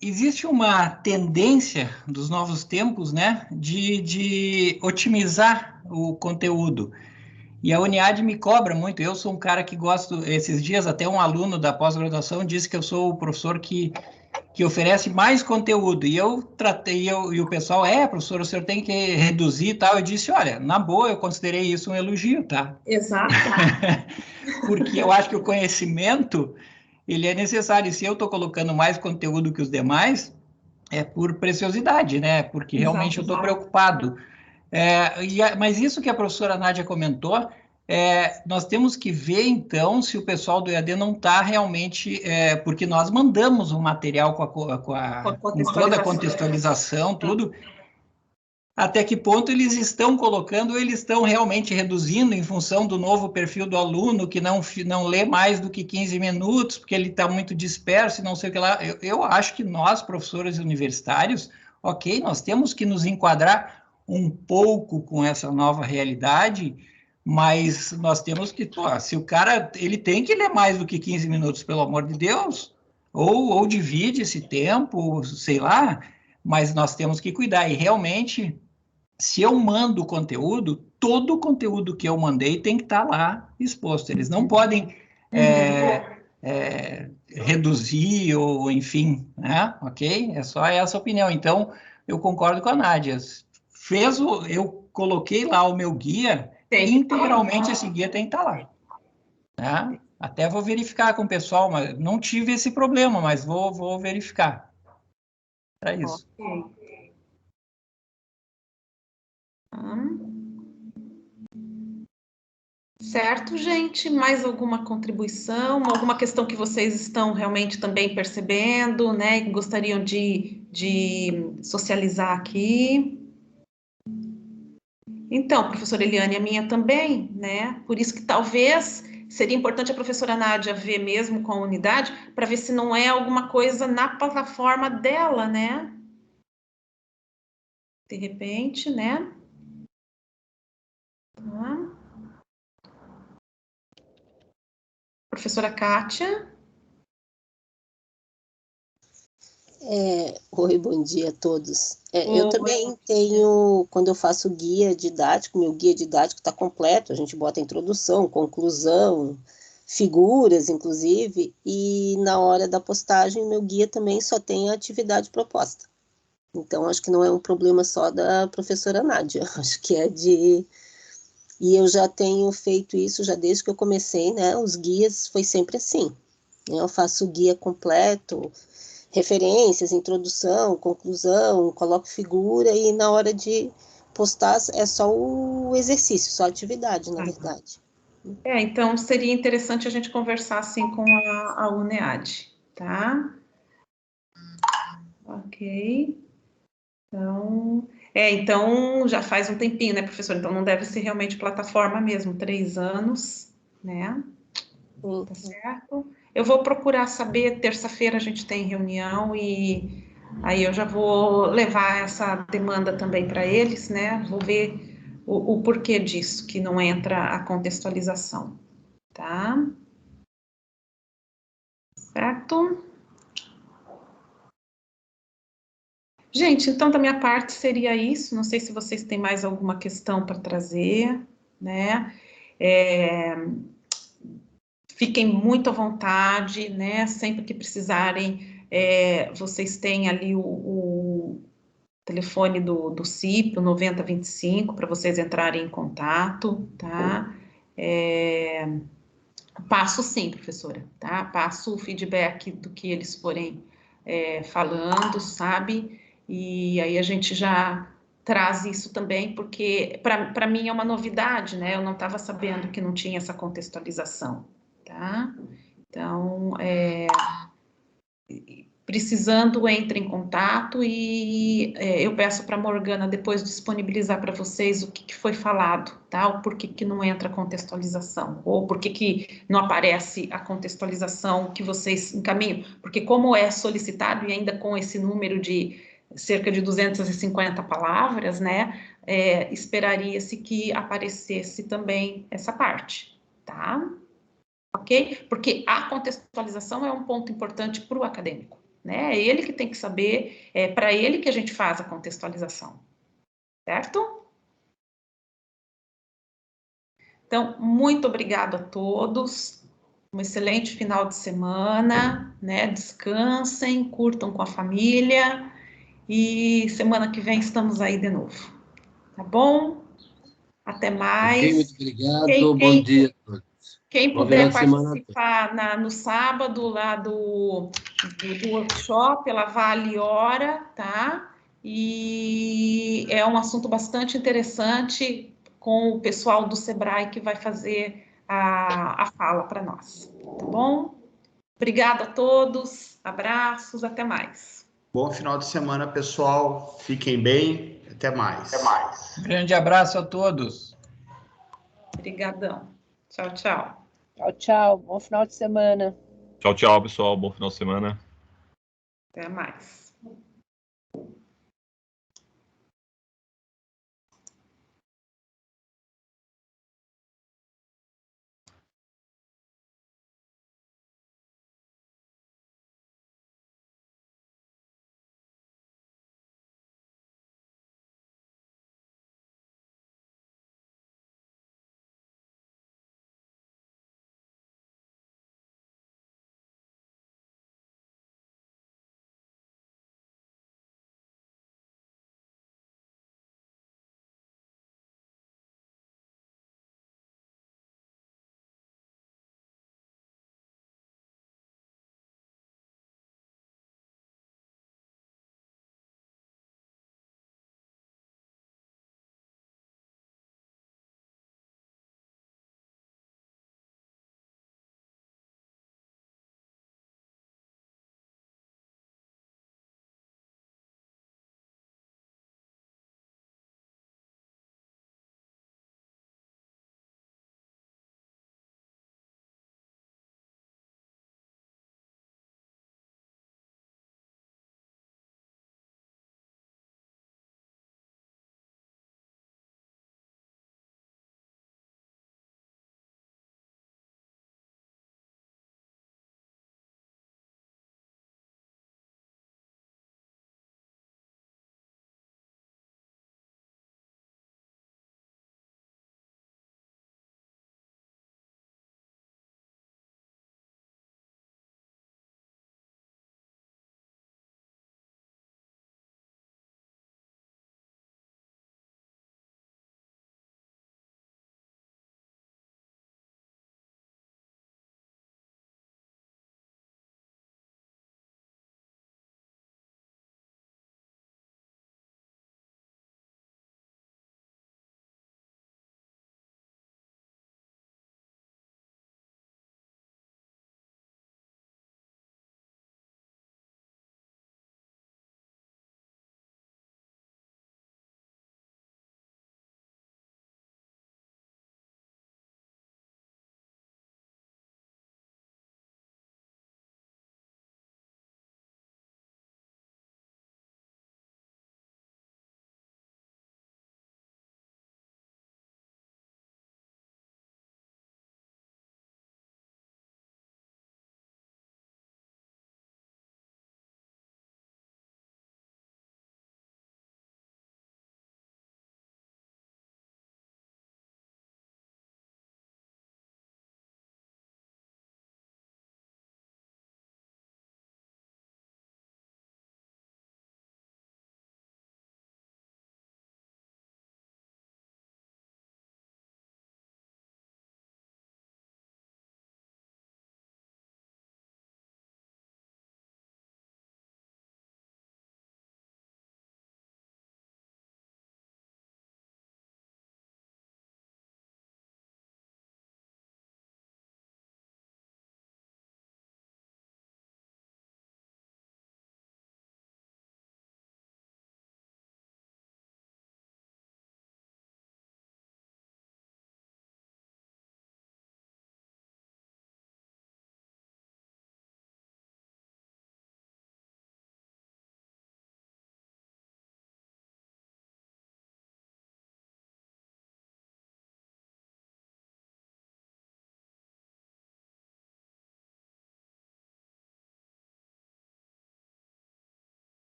Existe uma tendência dos novos tempos, né, de otimizar o conteúdo. E a UNEAD me cobra muito. Eu sou um cara que gosto, esses dias até um aluno da pós-graduação disse que eu sou o professor que oferece mais conteúdo. E eu tratei, e o pessoal, professor, o senhor tem que reduzir e tal. Eu disse, olha, na boa, eu considerei isso um elogio, tá? Exato. Porque eu acho que o conhecimento, ele é necessário. E se eu estou colocando mais conteúdo que os demais, é por preciosidade, né? Porque realmente eu estou preocupado. Mas isso que a professora Nádia comentou, nós temos que ver, então, se o pessoal do EAD não está realmente... porque nós mandamos o material com toda a contextualização, tudo. Até que ponto eles estão colocando, eles estão realmente reduzindo em função do novo perfil do aluno, que não lê mais do que 15 minutos, porque ele está muito disperso e não sei o que lá. Eu acho que nós, professores universitários, ok, nós temos que nos enquadrar um pouco com essa nova realidade, mas nós temos que, se o cara, ele tem que ler mais do que 15 minutos, pelo amor de Deus, ou divide esse tempo, sei lá, mas nós temos que cuidar, e realmente, se eu mando o conteúdo, todo o conteúdo que eu mandei tem que estar lá exposto, eles não podem reduzir ou, enfim, né? Ok? É só essa opinião. Então, eu concordo com a Nádia. Eu coloquei lá o meu guia, integralmente esse guia tem que estar lá. Né? Até vou verificar com o pessoal, mas não tive esse problema, mas vou verificar. É isso. Ok. Certo, gente? Mais alguma contribuição? Alguma questão que vocês estão realmente também percebendo, né? Que gostariam de socializar aqui? Então, professora Eliane, a minha também, né? Por isso que talvez seria importante a professora Nádia ver mesmo com a unidade, para ver se não é alguma coisa na plataforma dela, né? De repente, né? Tá. Professora Kátia? Oi, bom dia a todos. Eu também tenho, quando eu faço guia didático, meu guia didático está completo, a gente bota introdução, conclusão, figuras, inclusive, e na hora da postagem, meu guia também só tem a atividade proposta. Então, acho que não é um problema só da professora Nádia, acho que é de... E eu já tenho feito isso já desde que eu comecei, né? Os guias foi sempre assim. Eu faço o guia completo, referências, introdução, conclusão, coloco figura e na hora de postar é só o exercício, só a atividade, na verdade. Então seria interessante a gente conversar assim com a UNEAD, tá? Ok. Então já faz um tempinho, né, professor? Então não deve ser realmente plataforma mesmo, 3 anos, né? Tá certo? Eu vou procurar saber, terça-feira a gente tem reunião e aí eu já vou levar essa demanda também para eles, né? Vou ver o porquê disso, que não entra a contextualização, tá? Certo? Gente, então da minha parte seria isso. Não sei se vocês têm mais alguma questão para trazer, né? Fiquem muito à vontade, né? Sempre que precisarem, vocês têm ali o telefone do CIP, o 9025, para vocês entrarem em contato, tá? Passo sim, professora, tá? Passo o feedback do que eles forem falando, sabe? E aí a gente já traz isso também, porque para mim é uma novidade, né? Eu não estava sabendo que não tinha essa contextualização, tá? Então, precisando, entre em contato e eu peço para a Morgana depois disponibilizar para vocês o que foi falado, tá? O porquê que não entra a contextualização, ou porquê que não aparece a contextualização que vocês encaminham, porque como é solicitado e ainda com esse número de cerca de 250 palavras, né, esperaria-se que aparecesse também essa parte, tá? Ok? Porque a contextualização é um ponto importante para o acadêmico, né? É ele que tem que saber, é para ele que a gente faz a contextualização, certo? Então, muito obrigado a todos, um excelente final de semana, né? Descansem, curtam com a família e semana que vem estamos aí de novo, tá bom? Até mais. Ok, muito obrigado, bom dia a todos. Quem puder participar no sábado lá do workshop, ela vale hora, tá? E é um assunto bastante interessante com o pessoal do Sebrae que vai fazer a fala para nós, tá bom? Obrigada a todos, abraços, até mais. Bom final de semana, pessoal. Fiquem bem, até mais. Até mais. Grande abraço a todos. Obrigadão. Tchau, tchau. Tchau, tchau. Bom final de semana. Tchau, tchau, pessoal. Bom final de semana. Até mais.